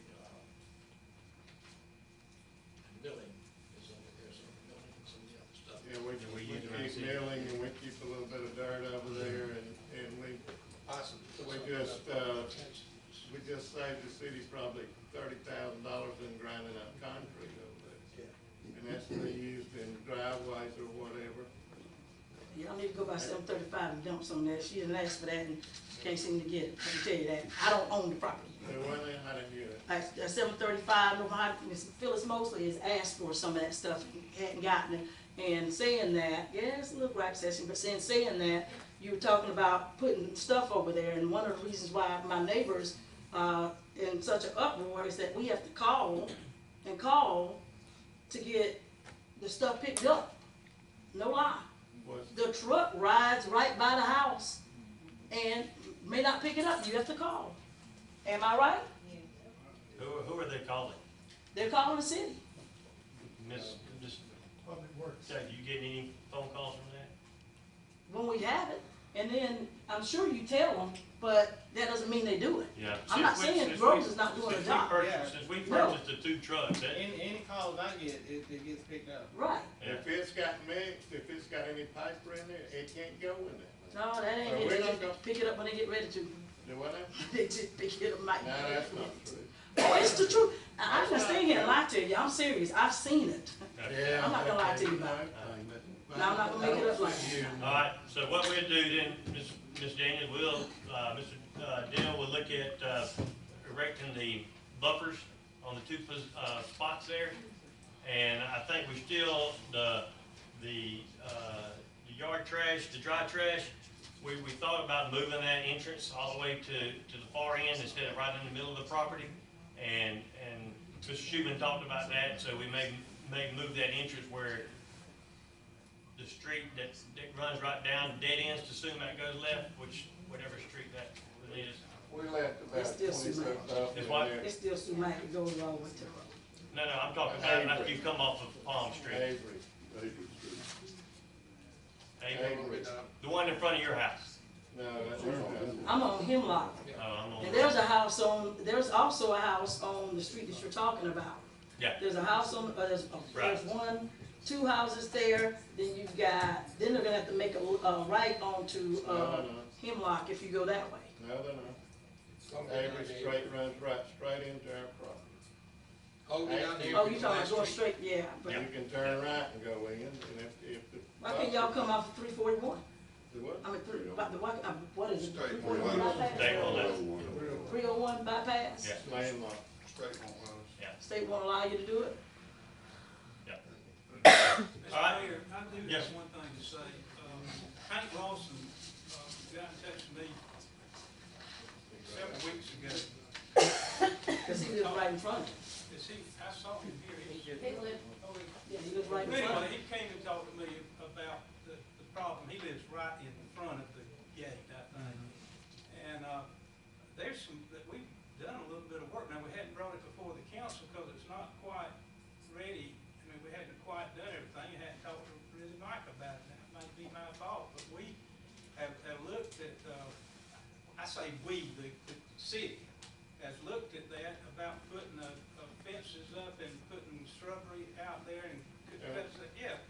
milling is over there, some of the milling and some of the other stuff. yeah, we we use it around keep city. milling and we keep a little bit of dirt over there and we, Possibly. we just saved the city probably $30,000 in grinding up concrete over there. Yeah. And that's to be used in driveways or whatever. Y'all need to go by 735 and dump some of that, she didn't ask for that, and can't seem to get it, I can tell you that, I don't own the property. They went in, I didn't hear it. At 735, Miss Phyllis Mosley has asked for some of that stuff, and hadn't gotten it, and saying that, yeah, it's a little gripe session, but saying that, you were talking about putting stuff over there, and one of the reasons why my neighbors, in such an uproar is that we have to call to get the stuff picked up. No lie. Was, The truck rides right by the house and may not pick it up, you have to call. Am I right? Who are they calling? They're calling the city. Miss, just, Public Works. Jack, you getting any phone calls from that? When we have it, and then I'm sure you tell them, but that doesn't mean they do it. Yeah. I'm not Since we- saying since Rose we- is not doing a since we job. purchased- Since we No. purchased the 2 trucks, that, Any calls I get, it gets picked up. Right. yeah. if it's got mixed, if it's got any piper in there, it can't go in there. No, that ain't Well, it. we're They not just gonna- pick it up when they get ready to. Do what now? They just pick it up. No, that's not true. Oh, it's the truth. I'm gonna stay here and lie to you. I'm serious. I've seen it. Okay. I'm not gonna lie to you about it. No, I'm not gonna make it up like that. All right, so what we'll do then, Ms. Daniels, Mr. Dillon will look at, erecting the buffers on the 2 spots there. And I think we still, the yard trash, the dry trash, we thought about moving that entrance all the way to the far end instead of right in the middle of the property. And Mr. Shoeman talked about that, so we may move that entrance where the street that runs right down, dead ends to Sumac goes left, whatever street that is. We left about It's still 27,000 It's in what? there. It's still Sumac. It goes all the way to the road. No, I'm talking about after you come off of Palm Street. Avery. Avery. The one in front of your house. No, that's her house. I'm on Hemlock. Oh, I'm on. And there's also a house on the street that you're talking about. Yeah. There's a house on, there's Right. 2 houses there, then then they're gonna have to make a right onto, No. Hemlock if you go that way. No, they're not. Somewhere down Avery there. straight runs straight into our property. Oh, we down there. Oh, you talking about going straight, yeah, but You can turn right and go in, and if the. why can't y'all come off of 341? Do what? I mean, what is it? Straight 341 bypass? Stay on that. 301 bypass? Yeah. Landlocked. Straight on us. Yeah. State won't allow you to do it? Mr. All right. Mayor, I do Yes. have one thing to say. Hank Lawson, got in touch with me in front of him. Is he, I saw him here. Yeah, he lives right in front Anyway, of him. he came and talked to me about the problem. He lives right in front of the gate, I think. And, there's some, that we've done a little bit of work. Now, we hadn't brought it before the council because it's not quite ready. I mean, we hadn't quite done everything. You hadn't talked to really Mike about it. That might be my fault, but we have looked at, I say we, the city has looked at that about putting fences up and putting shrubbery out there and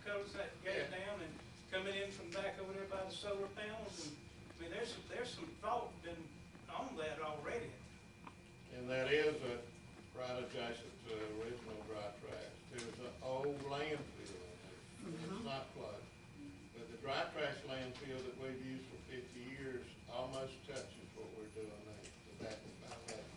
close that gate down and coming in from back over there by the solar panels. And I mean, there's some thought been on that already. And that is right adjacent to the original dry trash. There's an old landfill in there. It's not closed. But the dry trash landfill that we've used for 50 years almost touches what we're doing now, the back of my lake.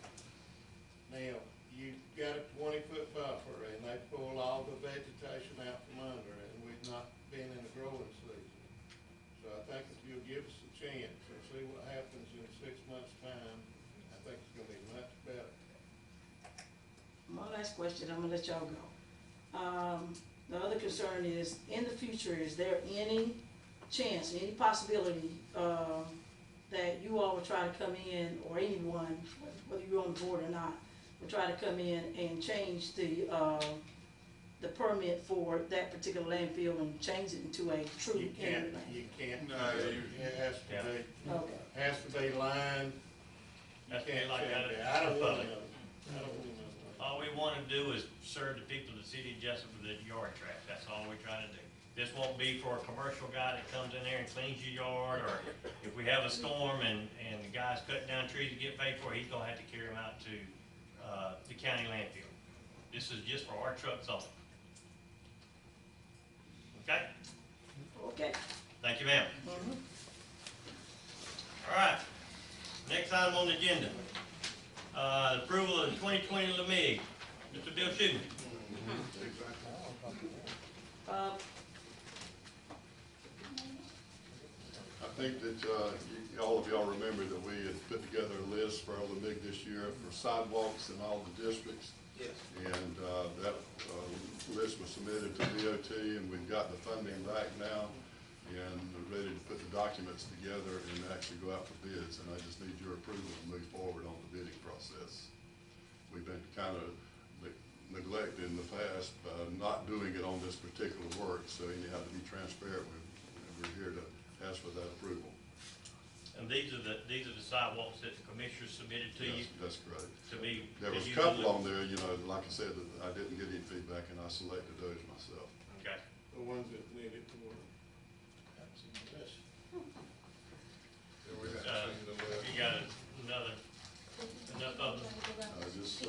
Now, you've got a 20-foot buffer, and they pull all the vegetation out from under it, and we've not been in a growing season. So I think if you'll give us a chance and see what happens in 6 months' time, I think it's gonna be much better. One last question, I'm gonna let y'all go. The other concern is, in the future, is there any chance, any possibility, that you all will try to come in, or anyone, whether you're on the board or not, will try to come in and change the permit for that particular landfill and change it into a true You inlet can't, you can't, No, it has to be, Okay. has to be lined. You That's can't like change that. it. I don't wanna know. I don't wanna know. All we want to do is serve the people of the city of Jesup with the yard trash. That's all we're trying to do. This won't be for a commercial guy that comes in there and cleans your yard, or if we have a storm and the guy's cutting down trees to get paid for it, he's gonna have to carry them out to, the county landfill. This is just for our trucks only. Okay? Okay. Thank you, ma'am. All right, next item on the agenda. The approval of the 2020 LMIG. Mr. Bill Schuman. I think that, all of y'all remember that we had put together a list for the MIG this year for sidewalks in all the districts. Yes. And, that, list was submitted to DOT, and we've got the funding back now, and we're ready to put the documents together and actually go out for bids, and I just need your approval to move forward on the bidding process. We've been kind of neglected in the past by not doing it on this particular work, so you have to be transparent. We're here to ask for that approval. And these are the sidewalks that the commissioners submitted to you? That's correct. To be. There was a couple on there, you know, like I said, that I didn't get any feedback, and I selected those myself. Okay. The ones that needed to work. You got another, enough of them? Just,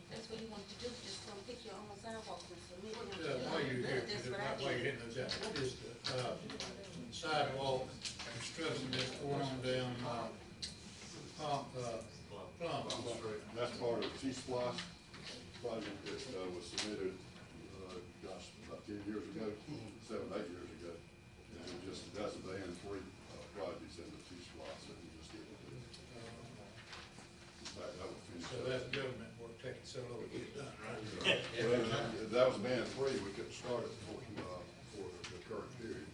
That's what you want to do, just go pick your own sidewalk and submit them. While you're here, while you're hitting those out, what is the sidewalk construction that's going on down, Plum? That's part of T-Splosh project that was submitted, about 10 years ago, 7, 8 years ago. And it just, that's a band 3 projects in the T-Splosh that we just did. In fact, that was finished. So that's government work taking so long to get it done, right? Well, that was band 3, we couldn't start it for the current period.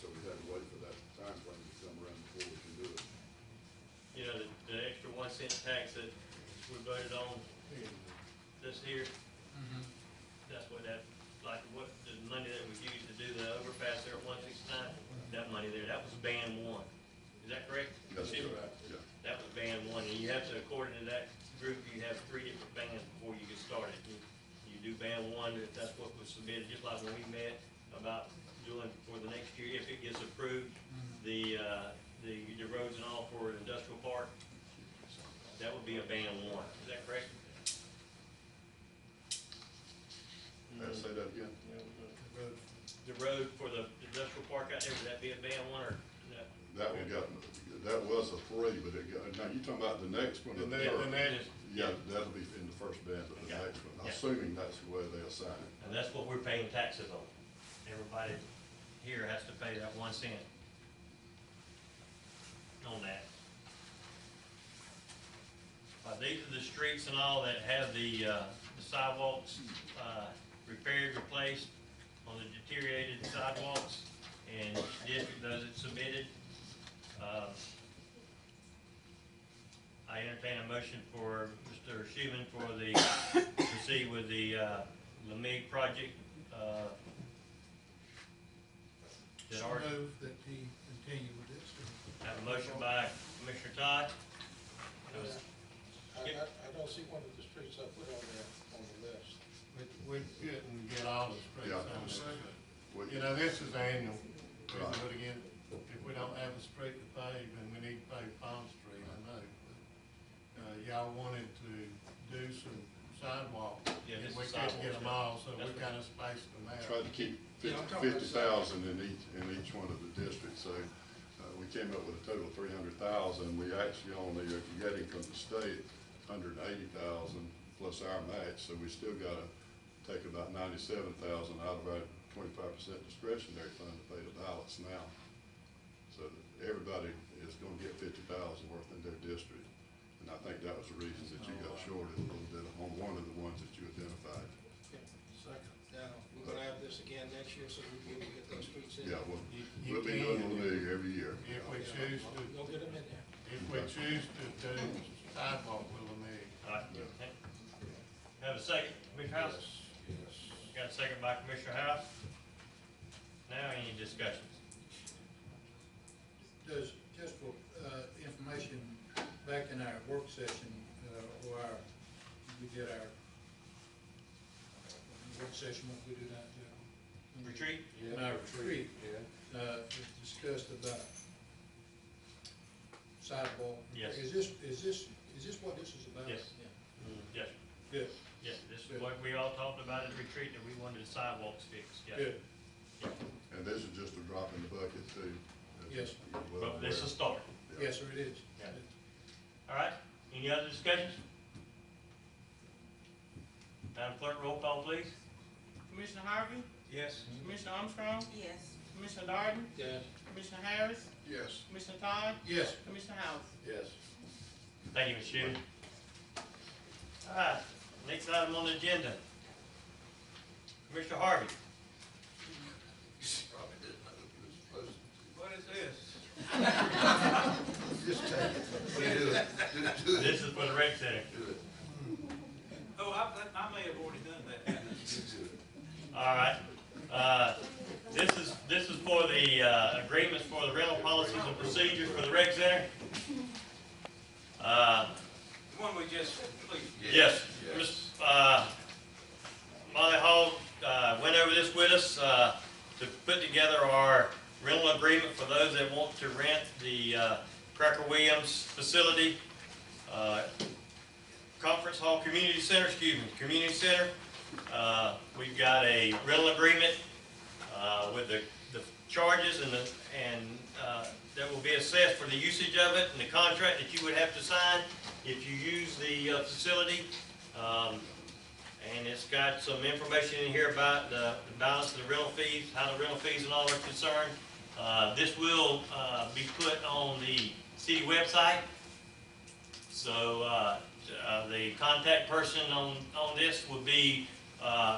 So we had to wait for that time frame to come around before we can do it. You know, the extra 1 cent tax that we voted on this here, that's what that, like what the money that we used to do the overpass there at 169, that money there, that was band 1. Is that correct? That's correct, yeah. That was band 1, and you have to, according to that group, you have 3 different bands before you get started. You do band 1, if that's what was submitted, just like when we met about doing for the next year, if it gets approved, the roads and all for industrial park, that would be a band 1. Is that correct? Say that again? The road for the industrial park out there, would that be a band 1 or? That one got, that was a 3, but it got, now you talking about the next one? The next. Yeah, that'll be in the first band, but the Okay. next one, Yeah. assuming that's the way they assign it. And that's what we're paying taxes on. Everybody here has to pay that 1 cent on that. these are the streets and all that have the sidewalks, repaired, replaced on the deteriorated sidewalks, and each district does it submitted. I entertain a motion for Mr. Schuman for the, proceed with the, Lemig project, that So are, move that he continue with this. have a motion by Commissioner Todd. I don't see one of the streets I put on there on the list. We couldn't get all the streets Yeah. on there. Well, You know, this is annual, we Right. do it again, if we don't have a street to pave, then we need to pave Pond Street, I know. But y'all wanted to do some sidewalk, Yeah, and this we is couldn't get sidewalks, them yeah. all, so we That's kinda spaced them out. Tried to keep Yeah, I'm talking about 50,000 in each one of the districts, so we came up with a total of 300,000. We actually only are getting from the state 180,000 plus our match, so we still gotta take about 97,000 out of our 25% discretionary fund to pay the ballots now. So that everybody is gonna get 50,000 worth in their district. And I think that was the reason that you got shorted a little bit on one of the ones that you identified. Second. Now, we're gonna have this again next year, so we'll be able to get those streets in. Yeah, You we'll be doing can. the league every year. If we choose to, Go get them in there. if we choose to do sidewalk, we'll make. All right. Have a second, Commissioner House? Yes. Got a second by Commissioner House. Now, any discussions? Does, just for, information, back in our work session, or our, we did our work session, what we do that, Retreat? in our retreat, it discussed about sidewalk. Yes. Is this what this is about? Yes. Yeah. Yes, Good, yes, this is what we all talked about at retreat, that we wanted the sidewalks fixed, yes. good, And this is just a drop in the bucket too. Yes. But this is a start. yes, sir, it is. Yeah. All right, any other discussions? Madam Clerk, roll call, please. Commissioner Harvey, Yes. Commissioner Armstrong, Yes. Commissioner Darden, Yes. Commissioner Harris, Yes. Commissioner Todd, Yes. Commissioner House. Yes. Thank you, Ms. Schuman. All right, next item on the agenda. Commissioner Harvey. Probably didn't know it was supposed to. What is this? Just take it. Do it. Do it. This is for the rec center. Do it. Oh, I may have already done that. Do it. All right. This is for the agreements for the rental policies and procedures for the rec center. The one we just completed. Yes, Yes. Ms. Molly Hall went over this with us to put together our rental agreement for those that want to rent the Cracker Williams facility, Conference Hall Community Center, Community Center. We've got a rental agreement with the charges and that will be assessed for the usage of it, and the contract that you would have to sign if you use the facility. And it's got some information in here about the balance of the rental fees, how the rental fees and all are concerned. This will be put on the city website. So the contact person on this would be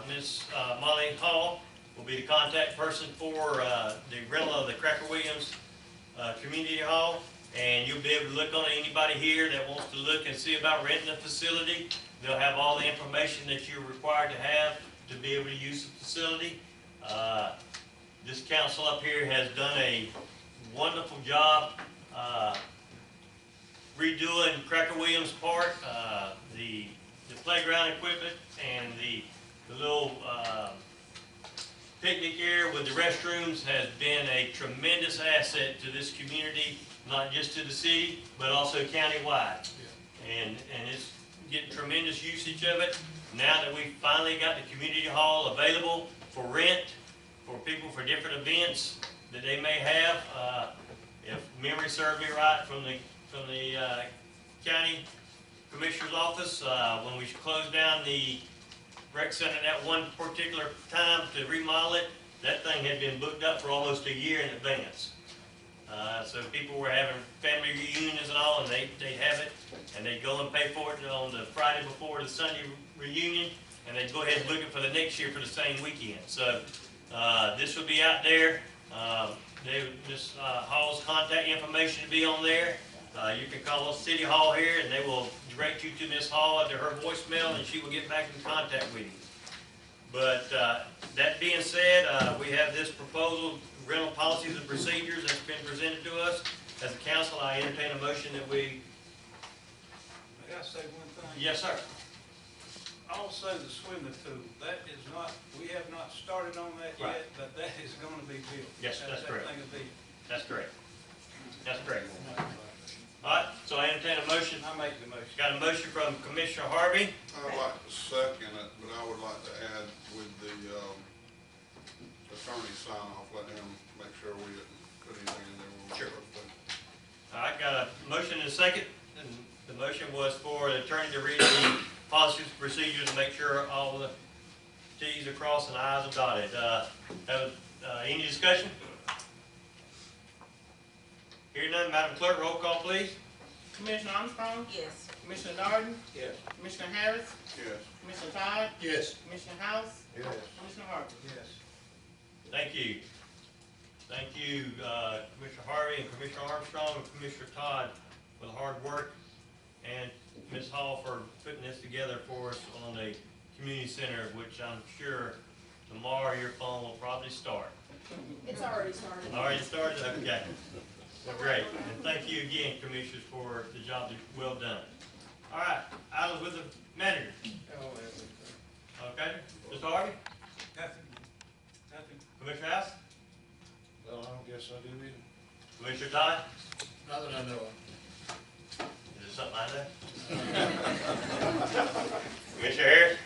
Ms. Molly Hall, will be the contact person for the rental of the Cracker Williams Community Hall. And you'll be able to look on anybody here that wants to look and see about renting the facility. They'll have all the information that you're required to have to be able to use the facility. This council up here has done a wonderful job redoing Cracker Williams Park, the playground equipment and the little picnic area with the restrooms has been a tremendous asset to this community, not just to the city, but also countywide. And it's getting tremendous usage of it. Now that we've finally got the community hall available for rent, for people for different events that they may have. If memory serves me right from the county commissioner's office, when we closed down the rec center at one particular time to remodel it, that thing had been booked up for almost a year in advance. So people were having family reunions and all, and they'd have it, and they'd go and pay for it on the Friday before the Sunday reunion, and they'd go ahead and book it for the next year for the same weekend. So this will be out there. Ms. Hall's contact information will be on there. You can call City Hall here, and they will direct you to Ms. Hall under her voicemail, and she will get back in contact with you. But that being said, we have this proposal, rental policies and procedures, that's been presented to us. As a council, I entertain a motion that we... May I say one thing? Yes, sir. Also, the swimming pool, that is not, we have not started on that Right. yet, but that is gonna be built. Yes, that's correct. That thing will be, That's correct. That's correct. All right, so I entertain a motion. I make the motion. Got a motion from Commissioner Harvey. I'd like to second it, but I would like to add with the attorney sign off, let him make sure we didn't put anything in there. We're Sure. supposed to. All right, got a motion and a second. And the motion was for the attorney to read the policies and procedures and make sure all the T's are crossed and I's are dotted. Any discussion? Hearing none, Madam Clerk, roll call, please. Commissioner Armstrong? Yes. Commissioner Darden? Yes. Commissioner Harris? Yes. Commissioner Todd? Yes. Commissioner House? Yes. Commissioner Harvey? Yes. Thank you. Thank you, Commissioner Harvey and Commissioner Armstrong and Commissioner Todd for the hard work, and Ms. Hall for putting this together for us on the community center, which I'm sure tomorrow your phone will probably start. It's already started. Already started? Okay. Well, great. And thank you again, Commissioners, for the job well done. All right, items with the manager. Oh, that's Okay, Mr. Harvey? Nothing. Nothing. Commissioner House? Well, I don't guess I do either. Commissioner Todd? Not that I know of. Is there something I know? Commissioner Harris?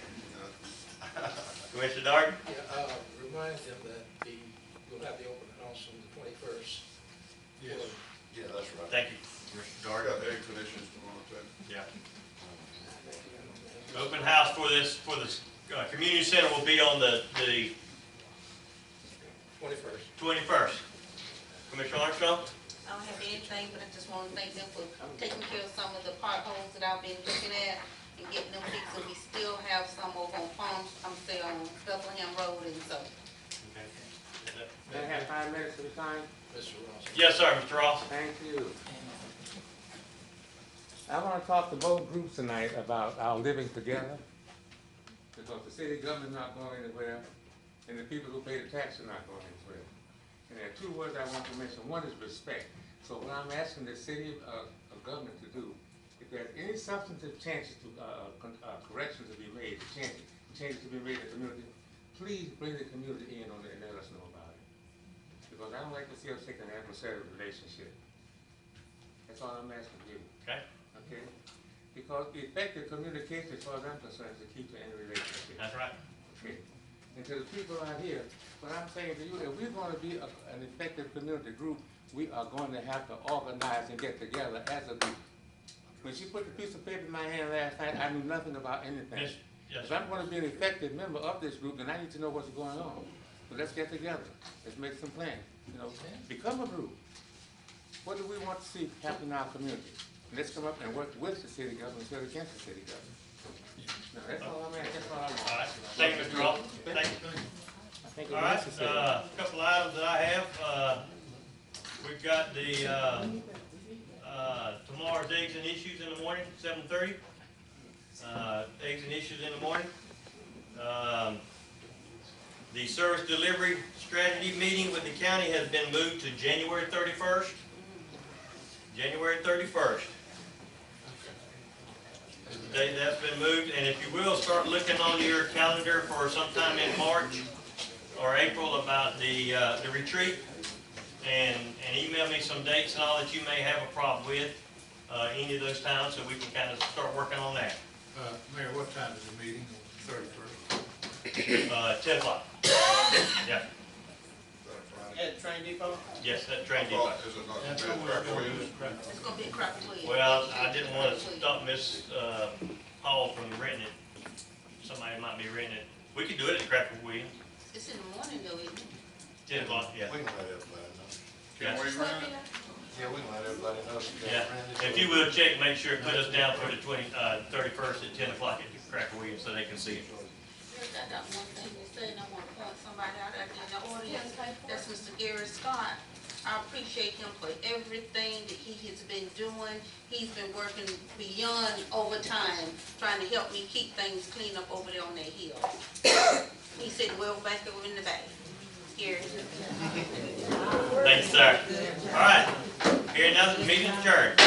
Commissioner Darden? Yeah, remind them that we'll have the open house on the 21st. Yes. Yeah, that's right. Thank you, Commissioner I Darden. got egg conditions tomorrow too. Yeah. Open house for this, community center will be on the 21st. 21st. Commissioner Armstrong? I don't have anything, but I just want to thank them for taking care of some of the potholes that I've been looking at and getting them fixed. And we still have some over on Palm, I'm still on Bethlehem Road and so. May I have 5 minutes of your time? Mr. Ross. Yes, sir, Mr. Ross. Thank you. I want to talk to both groups tonight about our living together, because the city government is not going anywhere, and the people who pay the tax are not going anywhere. And there are 2 words I want to mention. One is respect. So what I'm asking the city government to do, if there's any substantive changes to, corrections to be made, changes to be made in the community, please bring the community in on it and let us know about it. Because I don't like to see us take an adversarial relationship. That's all I'm asking you. Okay. Okay? Because effective communication, as far as I'm concerned, is the key to any relationship. That's right. Okay? And to the people out here, what I'm saying to you, if we're going to be an effective community group, we are going to have to organize and get together as a group. When she put the piece of paper in my hand last night, I knew nothing about anything. Yes. Yes. If I'm going to be an effective member of this group, then I need to know what's going on. So let's get together. Let's make some plans. You know, become a group. What do we want to see happen in our community? And let's come up and work with the city government instead of against the city government. No, that's all I'm asking. That's all I want. All right. Thank you, Mr. Ross. Thank you. I think All it's right, necessary. a couple items that I have. We've got the tomorrow's eggs and issues in the morning, 7:30. Eggs and issues in the morning. The service delivery strategy meeting with the county has been moved to January 31st. January 31st. The date that's been moved, and if you will, start looking on your calendar for sometime in March or April about the retreat, and email me some dates and all that you may have a problem with, any of those times, so we can kind of start working on that. Mayor, what time is the meeting on the 31st? 10 o'clock. Yeah, At Train Depot? yes, that train depot. Is it not That's gonna be what a we're crack doing, wheel? is crap. It's gonna be a crappy way. Well, I didn't want to stop Miss Hall from renting it. Somebody might be renting it. We could do it at Cracker Williams. It's in the morning though, isn't it? 10 o'clock, yeah. We can have that. Yes. Can we rent it? Yeah, we can let everybody know. Yeah, if you will check, make sure, put us down for the 31st at 10 o'clock at Cracker Williams so they can see it. I got one thing to say, and I want to point somebody out there in the audience. That's Mr. Gary Scott. I appreciate him for everything that he has been doing. He's been working beyond overtime, trying to help me keep things clean up over there on that hill. He said, well, back over in the back. Gary. Thanks, sir. All right, here another meeting adjourned.